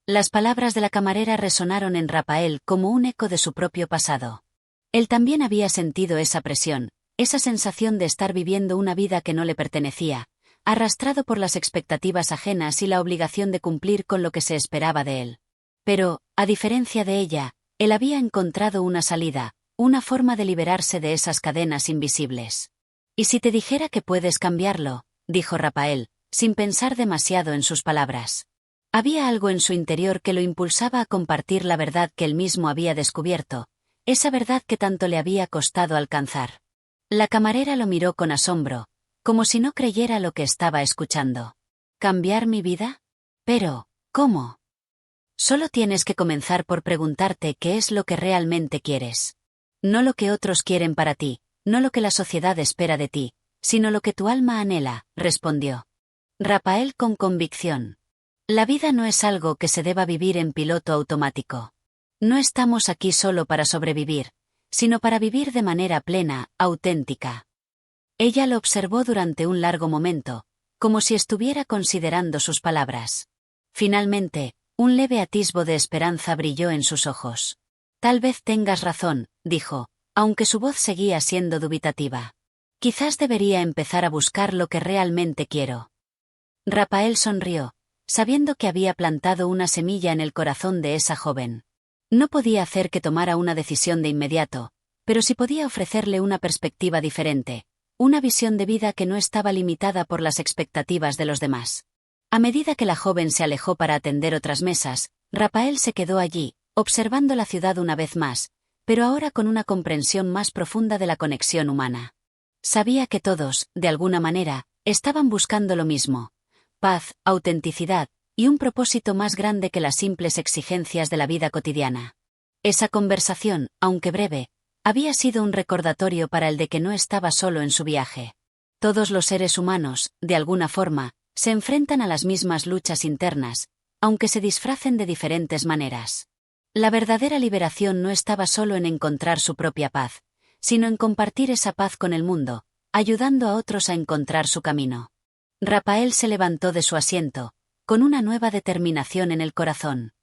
Las palabras de la camarera resonaron en Rafael como un eco de su propio pasado. Él también había sentido esa presión, esa sensación de estar viviendo una vida que no le pertenecía, arrastrado por las expectativas ajenas y la obligación de cumplir con lo que se esperaba de él. Pero, a diferencia de ella, él había encontrado una salida, una forma de liberarse de esas cadenas invisibles. «¿Y si te dijera que puedes cambiarlo?», dijo Rafael, sin pensar demasiado en sus palabras. Había algo en su interior que lo impulsaba a compartir la verdad que él mismo había descubierto, esa verdad que tanto le había costado alcanzar. La camarera lo miró con asombro, como si no creyera lo que estaba escuchando. «¿Cambiar mi vida? Pero, ¿cómo?». Solo tienes que comenzar por preguntarte qué es lo que realmente quieres. No lo que otros quieren para ti, no lo que la sociedad espera de ti, sino lo que tu alma anhela, respondió Rapael con convicción. La vida no es algo que se deba vivir en piloto automático. No estamos aquí solo para sobrevivir, sino para vivir de manera plena, auténtica. Ella lo observó durante un largo momento, como si estuviera considerando sus palabras. Finalmente, un leve atisbo de esperanza brilló en sus ojos. Tal vez tengas razón, dijo, aunque su voz seguía siendo dubitativa. Quizás debería empezar a buscar lo que realmente quiero. Rapael sonrió, sabiendo que había plantado una semilla en el corazón de esa joven. No podía hacer que tomara una decisión de inmediato, pero sí podía ofrecerle una perspectiva diferente, una visión de vida que no estaba limitada por las expectativas de los demás. A medida que la joven se alejó para atender otras mesas, Rapael se quedó allí, observando la ciudad una vez más, pero ahora con una comprensión más profunda de la conexión humana. Sabía que todos, de alguna manera, estaban buscando lo mismo: paz, autenticidad, y un propósito más grande que las simples exigencias de la vida cotidiana. Esa conversación, aunque breve, había sido un recordatorio para él de que no estaba solo en su viaje. Todos los seres humanos, de alguna forma, se enfrentan a las mismas luchas internas, aunque se disfracen de diferentes maneras. La verdadera liberación no estaba solo en encontrar su propia paz, sino en compartir esa paz con el mundo, ayudando a otros a encontrar su camino. Rapael se levantó de su asiento, con una nueva determinación en el corazón.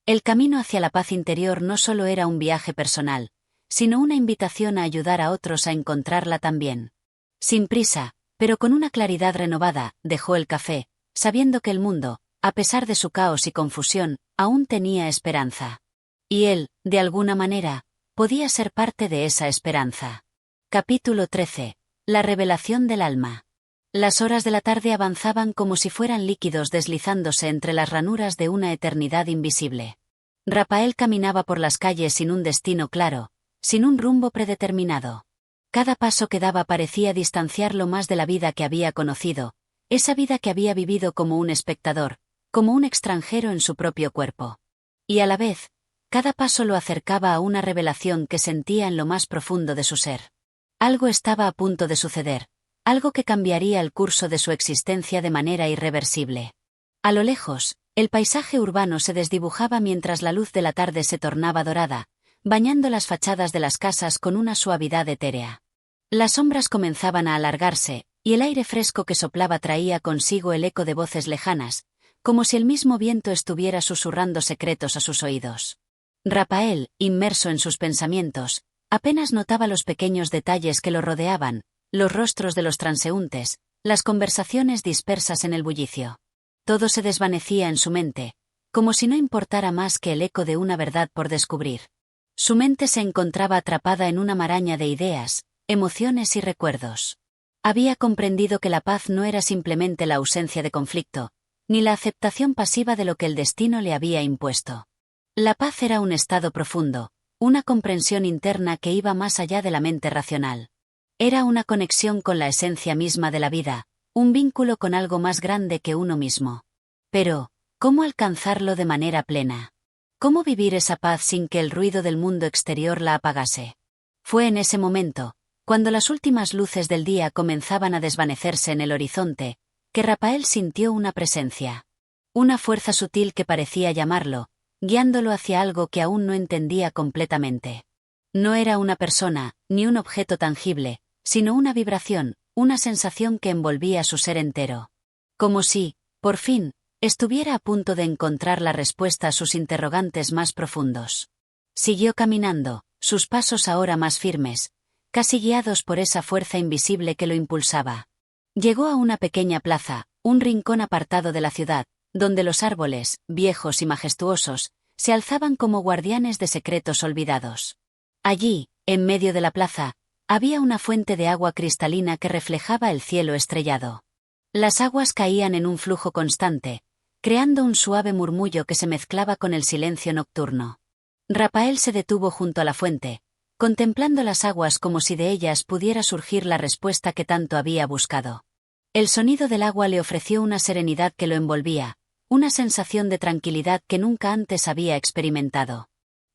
El camino hacia la paz interior no solo era un viaje personal, sino una invitación a ayudar a otros a encontrarla también. Sin prisa, pero con una claridad renovada, dejó el café, sabiendo que el mundo, a pesar de su caos y confusión, aún tenía esperanza. Y él, de alguna manera, podía ser parte de esa esperanza. Capítulo 13. La revelación del alma. Las horas de la tarde avanzaban como si fueran líquidos deslizándose entre las ranuras de una eternidad invisible. Rapael caminaba por las calles sin un destino claro, sin un rumbo predeterminado. Cada paso que daba parecía distanciarlo más de la vida que había conocido, esa vida que había vivido como un espectador, como un extranjero en su propio cuerpo. Y a la vez, cada paso lo acercaba a una revelación que sentía en lo más profundo de su ser. Algo estaba a punto de suceder, algo que cambiaría el curso de su existencia de manera irreversible. A lo lejos, el paisaje urbano se desdibujaba mientras la luz de la tarde se tornaba dorada, bañando las fachadas de las casas con una suavidad etérea. Las sombras comenzaban a alargarse, y el aire fresco que soplaba traía consigo el eco de voces lejanas, como si el mismo viento estuviera susurrando secretos a sus oídos. Rapael, inmerso en sus pensamientos, apenas notaba los pequeños detalles que lo rodeaban, los rostros de los transeúntes, las conversaciones dispersas en el bullicio. Todo se desvanecía en su mente, como si no importara más que el eco de una verdad por descubrir. Su mente se encontraba atrapada en una maraña de ideas, emociones y recuerdos. Había comprendido que la paz no era simplemente la ausencia de conflicto, ni la aceptación pasiva de lo que el destino le había impuesto. La paz era un estado profundo, una comprensión interna que iba más allá de la mente racional. Era una conexión con la esencia misma de la vida, un vínculo con algo más grande que uno mismo. Pero, ¿cómo alcanzarlo de manera plena? ¿Cómo vivir esa paz sin que el ruido del mundo exterior la apagase? Fue en ese momento, cuando las últimas luces del día comenzaban a desvanecerse en el horizonte, que Rapael sintió una presencia. Una fuerza sutil que parecía llamarlo, guiándolo hacia algo que aún no entendía completamente. No era una persona, ni un objeto tangible, sino una vibración, una sensación que envolvía su ser entero. Como si, por fin, estuviera a punto de encontrar la respuesta a sus interrogantes más profundos. Siguió caminando, sus pasos ahora más firmes, casi guiados por esa fuerza invisible que lo impulsaba. Llegó a una pequeña plaza, un rincón apartado de la ciudad, donde los árboles, viejos y majestuosos, se alzaban como guardianes de secretos olvidados. Allí, en medio de la plaza, había una fuente de agua cristalina que reflejaba el cielo estrellado. Las aguas caían en un flujo constante, creando un suave murmullo que se mezclaba con el silencio nocturno. Rapael se detuvo junto a la fuente, contemplando las aguas como si de ellas pudiera surgir la respuesta que tanto había buscado. El sonido del agua le ofreció una serenidad que lo envolvía, una sensación de tranquilidad que nunca antes había experimentado.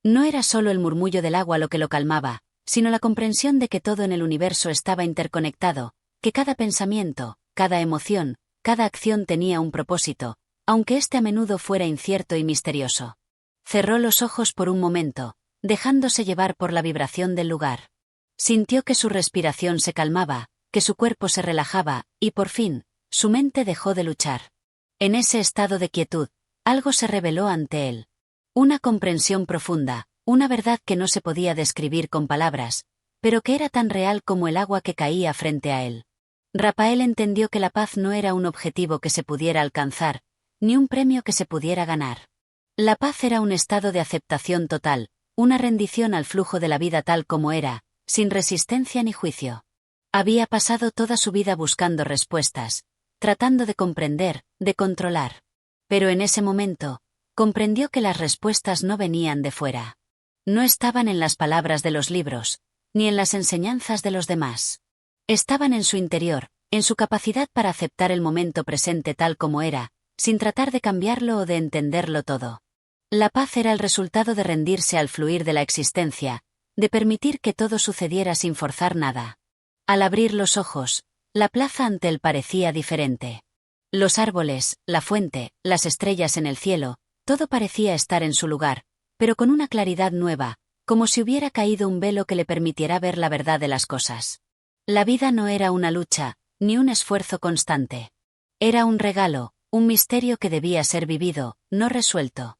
No era solo el murmullo del agua lo que lo calmaba, sino la comprensión de que todo en el universo estaba interconectado, que cada pensamiento, cada emoción, cada acción tenía un propósito, aunque éste a menudo fuera incierto y misterioso. Cerró los ojos por un momento, dejándose llevar por la vibración del lugar. Sintió que su respiración se calmaba, que su cuerpo se relajaba, y por fin, su mente dejó de luchar. En ese estado de quietud, algo se reveló ante él. Una comprensión profunda, una verdad que no se podía describir con palabras, pero que era tan real como el agua que caía frente a él. Rapael entendió que la paz no era un objetivo que se pudiera alcanzar, ni un premio que se pudiera ganar. La paz era un estado de aceptación total, una rendición al flujo de la vida tal como era, sin resistencia ni juicio. Había pasado toda su vida buscando respuestas, tratando de comprender, de controlar. Pero en ese momento, comprendió que las respuestas no venían de fuera. No estaban en las palabras de los libros, ni en las enseñanzas de los demás. Estaban en su interior, en su capacidad para aceptar el momento presente tal como era, sin tratar de cambiarlo o de entenderlo todo. La paz era el resultado de rendirse al fluir de la existencia, de permitir que todo sucediera sin forzar nada. Al abrir los ojos, la plaza ante él parecía diferente. Los árboles, la fuente, las estrellas en el cielo, todo parecía estar en su lugar, pero con una claridad nueva, como si hubiera caído un velo que le permitiera ver la verdad de las cosas. La vida no era una lucha, ni un esfuerzo constante. Era un regalo, un misterio que debía ser vivido, no resuelto.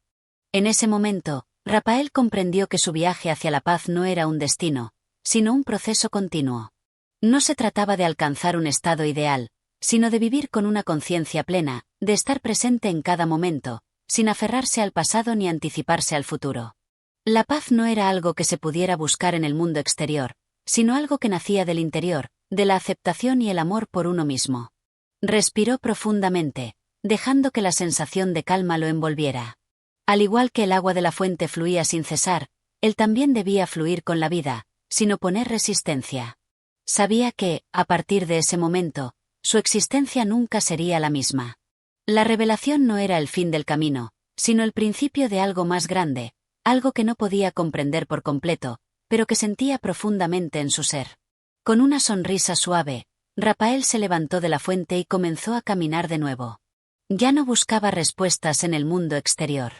En ese momento, Rapael comprendió que su viaje hacia la paz no era un destino, sino un proceso continuo. No se trataba de alcanzar un estado ideal, sino de vivir con una conciencia plena, de estar presente en cada momento, sin aferrarse al pasado ni anticiparse al futuro. La paz no era algo que se pudiera buscar en el mundo exterior, sino algo que nacía del interior, de la aceptación y el amor por uno mismo. Respiró profundamente, dejando que la sensación de calma lo envolviera. Al igual que el agua de la fuente fluía sin cesar, él también debía fluir con la vida, sin oponer resistencia. Sabía que, a partir de ese momento, su existencia nunca sería la misma. La revelación no era el fin del camino, sino el principio de algo más grande, algo que no podía comprender por completo, pero que sentía profundamente en su ser. Con una sonrisa suave, Rapael se levantó de la fuente y comenzó a caminar de nuevo. Ya no buscaba respuestas en el mundo exterior.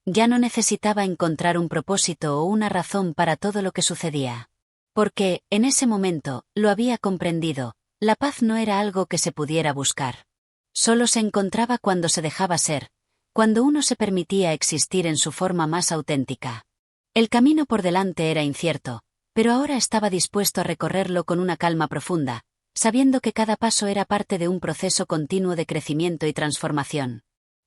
Ya no necesitaba encontrar un propósito o una razón para todo lo que sucedía. Porque, en ese momento, lo había comprendido, la paz no era algo que se pudiera buscar. Solo se encontraba cuando se dejaba ser, cuando uno se permitía existir en su forma más auténtica. El camino por delante era incierto, pero ahora estaba dispuesto a recorrerlo con una calma profunda, sabiendo que cada paso era parte de un proceso continuo de crecimiento y transformación.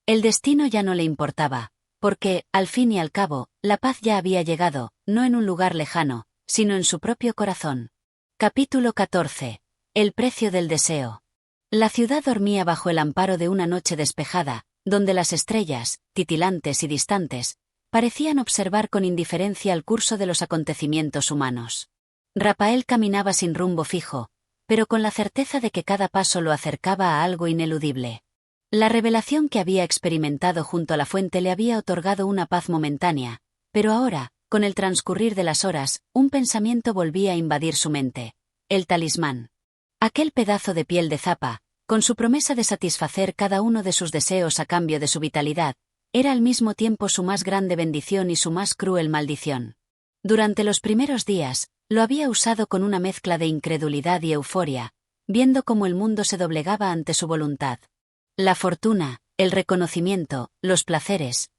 El destino ya no le importaba, porque, al fin y al cabo, la paz ya había llegado, no en un lugar lejano, sino en su propio corazón. Capítulo 14. El precio del deseo. La ciudad dormía bajo el amparo de una noche despejada, donde las estrellas, titilantes y distantes, parecían observar con indiferencia el curso de los acontecimientos humanos. Rapael caminaba sin rumbo fijo, pero con la certeza de que cada paso lo acercaba a algo ineludible. La revelación que había experimentado junto a la fuente le había otorgado una paz momentánea, pero ahora, con el transcurrir de las horas, un pensamiento volvía a invadir su mente. El talismán. Aquel pedazo de piel de zapa, con su promesa de satisfacer cada uno de sus deseos a cambio de su vitalidad, era al mismo tiempo su más grande bendición y su más cruel maldición. Durante los primeros días, lo había usado con una mezcla de incredulidad y euforia, viendo cómo el mundo se doblegaba ante su voluntad. La fortuna, el reconocimiento, los placeres,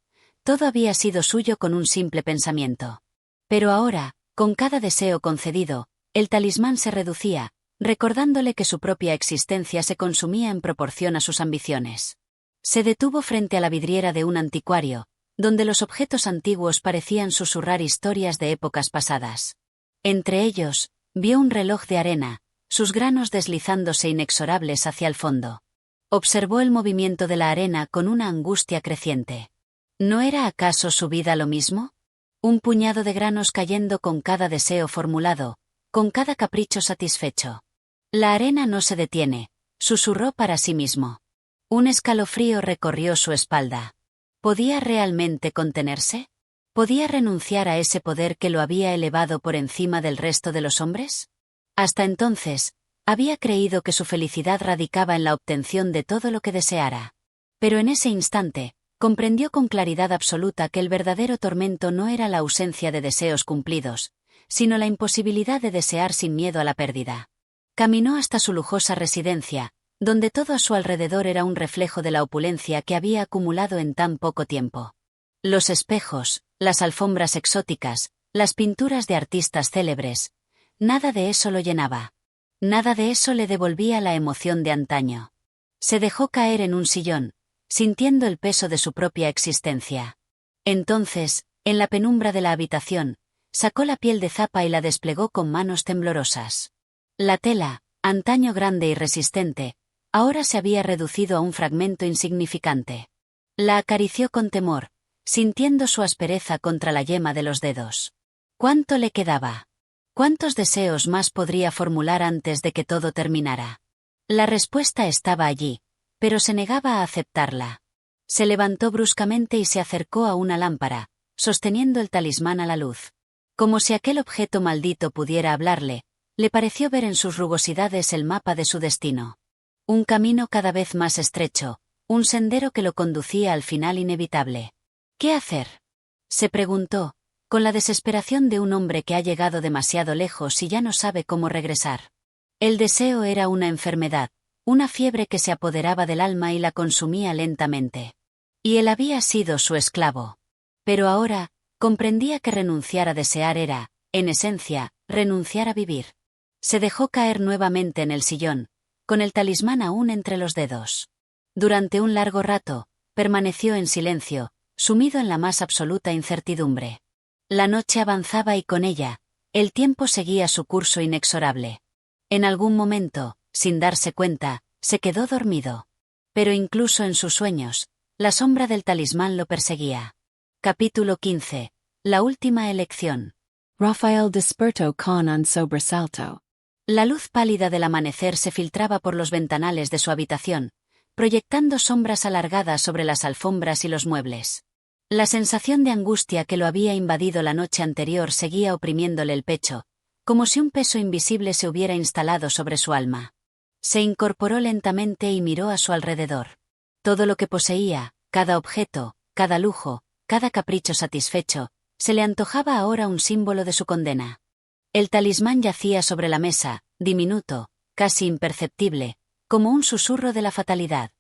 todo había sido suyo con un simple pensamiento. Pero ahora, con cada deseo concedido, el talismán se reducía, recordándole que su propia existencia se consumía en proporción a sus ambiciones. Se detuvo frente a la vidriera de un anticuario, donde los objetos antiguos parecían susurrar historias de épocas pasadas. Entre ellos, vio un reloj de arena, sus granos deslizándose inexorables hacia el fondo. Observó el movimiento de la arena con una angustia creciente. ¿No era acaso su vida lo mismo? Un puñado de granos cayendo con cada deseo formulado, con cada capricho satisfecho. La arena no se detiene, susurró para sí mismo. Un escalofrío recorrió su espalda. ¿Podía realmente contenerse? ¿Podía renunciar a ese poder que lo había elevado por encima del resto de los hombres? Hasta entonces, había creído que su felicidad radicaba en la obtención de todo lo que deseara. Pero en ese instante, comprendió con claridad absoluta que el verdadero tormento no era la ausencia de deseos cumplidos, sino la imposibilidad de desear sin miedo a la pérdida. Caminó hasta su lujosa residencia, donde todo a su alrededor era un reflejo de la opulencia que había acumulado en tan poco tiempo. Los espejos, las alfombras exóticas, las pinturas de artistas célebres, nada de eso lo llenaba. Nada de eso le devolvía la emoción de antaño. Se dejó caer en un sillón, sintiendo el peso de su propia existencia. Entonces, en la penumbra de la habitación, sacó la piel de zapa y la desplegó con manos temblorosas. La tela, antaño grande y resistente, ahora se había reducido a un fragmento insignificante. La acarició con temor, sintiendo su aspereza contra la yema de los dedos. ¿Cuánto le quedaba? ¿Cuántos deseos más podría formular antes de que todo terminara? La respuesta estaba allí, pero se negaba a aceptarla. Se levantó bruscamente y se acercó a una lámpara, sosteniendo el talismán a la luz. Como si aquel objeto maldito pudiera hablarle, le pareció ver en sus rugosidades el mapa de su destino. Un camino cada vez más estrecho, un sendero que lo conducía al final inevitable. ¿Qué hacer?, se preguntó, con la desesperación de un hombre que ha llegado demasiado lejos y ya no sabe cómo regresar. El deseo era una enfermedad, una fiebre que se apoderaba del alma y la consumía lentamente. Y él había sido su esclavo. Pero ahora, comprendía que renunciar a desear era, en esencia, renunciar a vivir. Se dejó caer nuevamente en el sillón, con el talismán aún entre los dedos. Durante un largo rato, permaneció en silencio, sumido en la más absoluta incertidumbre. La noche avanzaba y con ella, el tiempo seguía su curso inexorable. En algún momento, sin darse cuenta, se quedó dormido. Pero incluso en sus sueños, la sombra del talismán lo perseguía. Capítulo 15. La última elección. Raphael despertó con un sobresalto. La luz pálida del amanecer se filtraba por los ventanales de su habitación, proyectando sombras alargadas sobre las alfombras y los muebles. La sensación de angustia que lo había invadido la noche anterior seguía oprimiéndole el pecho, como si un peso invisible se hubiera instalado sobre su alma. Se incorporó lentamente y miró a su alrededor. Todo lo que poseía, cada objeto, cada lujo, cada capricho satisfecho, se le antojaba ahora un símbolo de su condena. El talismán yacía sobre la mesa, diminuto, casi imperceptible, como un susurro de la fatalidad.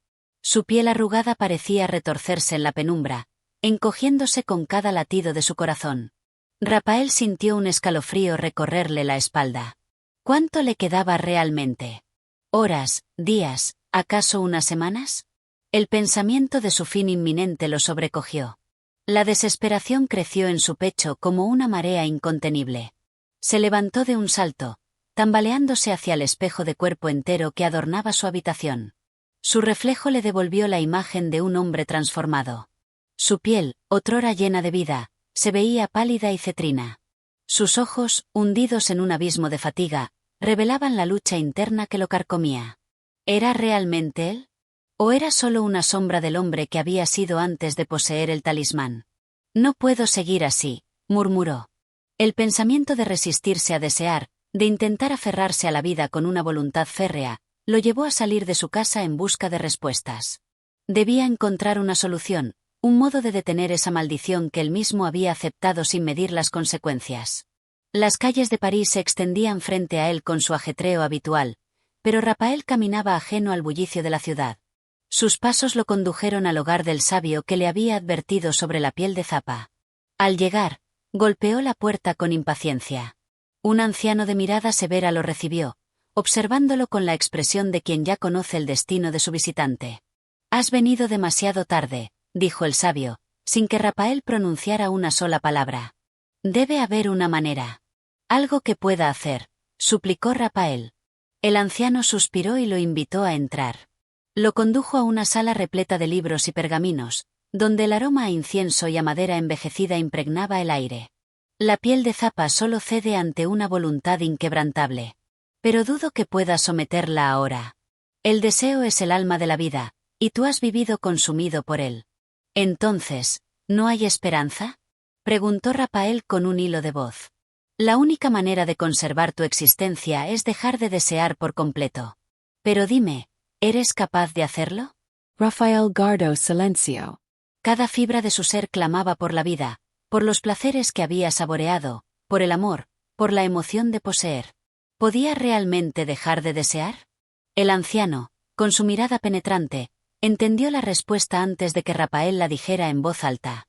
Su piel arrugada parecía retorcerse en la penumbra, encogiéndose con cada latido de su corazón. Raphael sintió un escalofrío recorrerle la espalda. ¿Cuánto le quedaba realmente? ¿Horas, días, acaso unas semanas? El pensamiento de su fin inminente lo sobrecogió. La desesperación creció en su pecho como una marea incontenible. Se levantó de un salto, tambaleándose hacia el espejo de cuerpo entero que adornaba su habitación. Su reflejo le devolvió la imagen de un hombre transformado. Su piel, otrora llena de vida, se veía pálida y cetrina. Sus ojos, hundidos en un abismo de fatiga, revelaban la lucha interna que lo carcomía. ¿Era realmente él? ¿O era solo una sombra del hombre que había sido antes de poseer el talismán? No puedo seguir así, murmuró. El pensamiento de resistirse a desear, de intentar aferrarse a la vida con una voluntad férrea, lo llevó a salir de su casa en busca de respuestas. Debía encontrar una solución, un modo de detener esa maldición que él mismo había aceptado sin medir las consecuencias. Las calles de París se extendían frente a él con su ajetreo habitual, pero Raphael caminaba ajeno al bullicio de la ciudad. Sus pasos lo condujeron al hogar del sabio que le había advertido sobre la piel de zapa. Al llegar, golpeó la puerta con impaciencia. Un anciano de mirada severa lo recibió, observándolo con la expresión de quien ya conoce el destino de su visitante. «Has venido demasiado tarde», dijo el sabio, sin que Raphael pronunciara una sola palabra. «Debe haber una manera. Algo que pueda hacer», suplicó Raphael. El anciano suspiró y lo invitó a entrar. Lo condujo a una sala repleta de libros y pergaminos, donde el aroma a incienso y a madera envejecida impregnaba el aire. La piel de zapa solo cede ante una voluntad inquebrantable. Pero dudo que pueda someterla ahora. El deseo es el alma de la vida, y tú has vivido consumido por él. Entonces, ¿no hay esperanza? Preguntó Rafael con un hilo de voz. La única manera de conservar tu existencia es dejar de desear por completo. Pero dime, ¿eres capaz de hacerlo? Rafael guardó silencio. Cada fibra de su ser clamaba por la vida, por los placeres que había saboreado, por el amor, por la emoción de poseer. ¿Podía realmente dejar de desear? El anciano, con su mirada penetrante, entendió la respuesta antes de que Rafael la dijera en voz alta.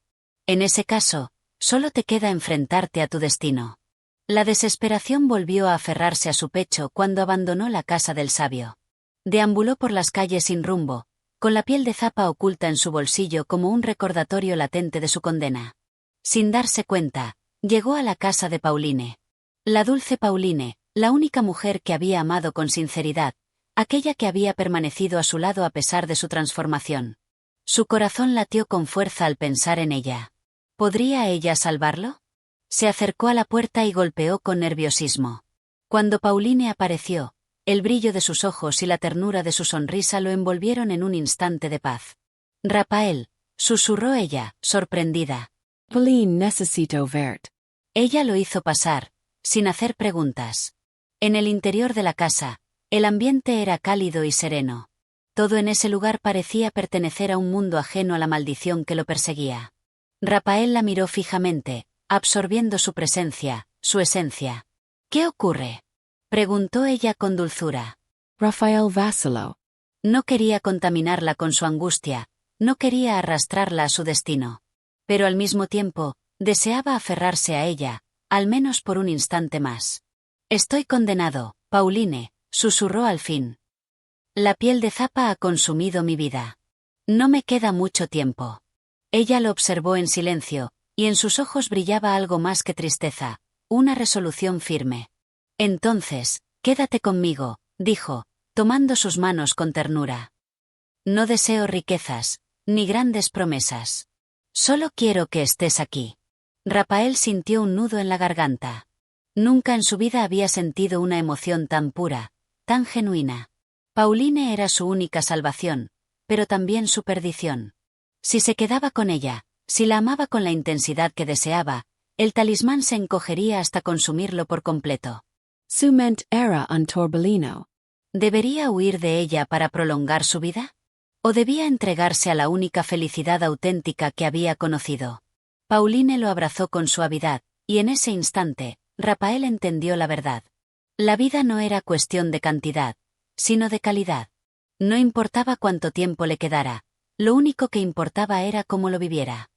En ese caso, solo te queda enfrentarte a tu destino. La desesperación volvió a aferrarse a su pecho cuando abandonó la casa del sabio. Deambuló por las calles sin rumbo, con la piel de Zapa oculta en su bolsillo como un recordatorio latente de su condena. Sin darse cuenta, llegó a la casa de Pauline. La dulce Pauline, la única mujer que había amado con sinceridad, aquella que había permanecido a su lado a pesar de su transformación. Su corazón latió con fuerza al pensar en ella. ¿Podría ella salvarlo? Se acercó a la puerta y golpeó con nerviosismo. Cuando Pauline apareció, el brillo de sus ojos y la ternura de su sonrisa lo envolvieron en un instante de paz. Rafael, susurró ella, sorprendida. Pauline, necesito verte. Ella lo hizo pasar, sin hacer preguntas. En el interior de la casa, el ambiente era cálido y sereno. Todo en ese lugar parecía pertenecer a un mundo ajeno a la maldición que lo perseguía. Rafael la miró fijamente, absorbiendo su presencia, su esencia. ¿Qué ocurre? Preguntó ella con dulzura. Rafael vaciló. No quería contaminarla con su angustia, no quería arrastrarla a su destino. Pero al mismo tiempo, deseaba aferrarse a ella, al menos por un instante más. Estoy condenado, Pauline, susurró al fin. La piel de Zapa ha consumido mi vida. No me queda mucho tiempo. Ella lo observó en silencio, y en sus ojos brillaba algo más que tristeza, una resolución firme. Entonces, quédate conmigo, dijo, tomando sus manos con ternura. No deseo riquezas, ni grandes promesas. Solo quiero que estés aquí. Rafael sintió un nudo en la garganta. Nunca en su vida había sentido una emoción tan pura, tan genuina. Pauline era su única salvación, pero también su perdición. Si se quedaba con ella, si la amaba con la intensidad que deseaba, el talismán se encogería hasta consumirlo por completo. Su mente era un torbellino. ¿Debería huir de ella para prolongar su vida? ¿O debía entregarse a la única felicidad auténtica que había conocido? Pauline lo abrazó con suavidad, y en ese instante, Rafael entendió la verdad. La vida no era cuestión de cantidad, sino de calidad. No importaba cuánto tiempo le quedara, lo único que importaba era cómo lo viviera.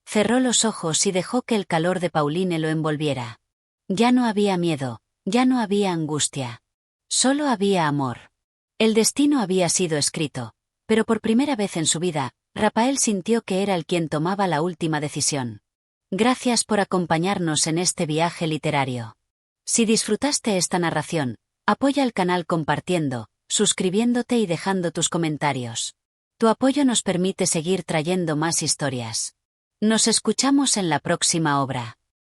Cerró los ojos y dejó que el calor de Pauline lo envolviera. Ya no había miedo, ya no había angustia. Solo había amor. El destino había sido escrito, pero por primera vez en su vida, Rafael sintió que era él quien tomaba la última decisión. Gracias por acompañarnos en este viaje literario. Si disfrutaste esta narración, apoya el canal compartiendo, suscribiéndote y dejando tus comentarios. Tu apoyo nos permite seguir trayendo más historias. Nos escuchamos en la próxima obra.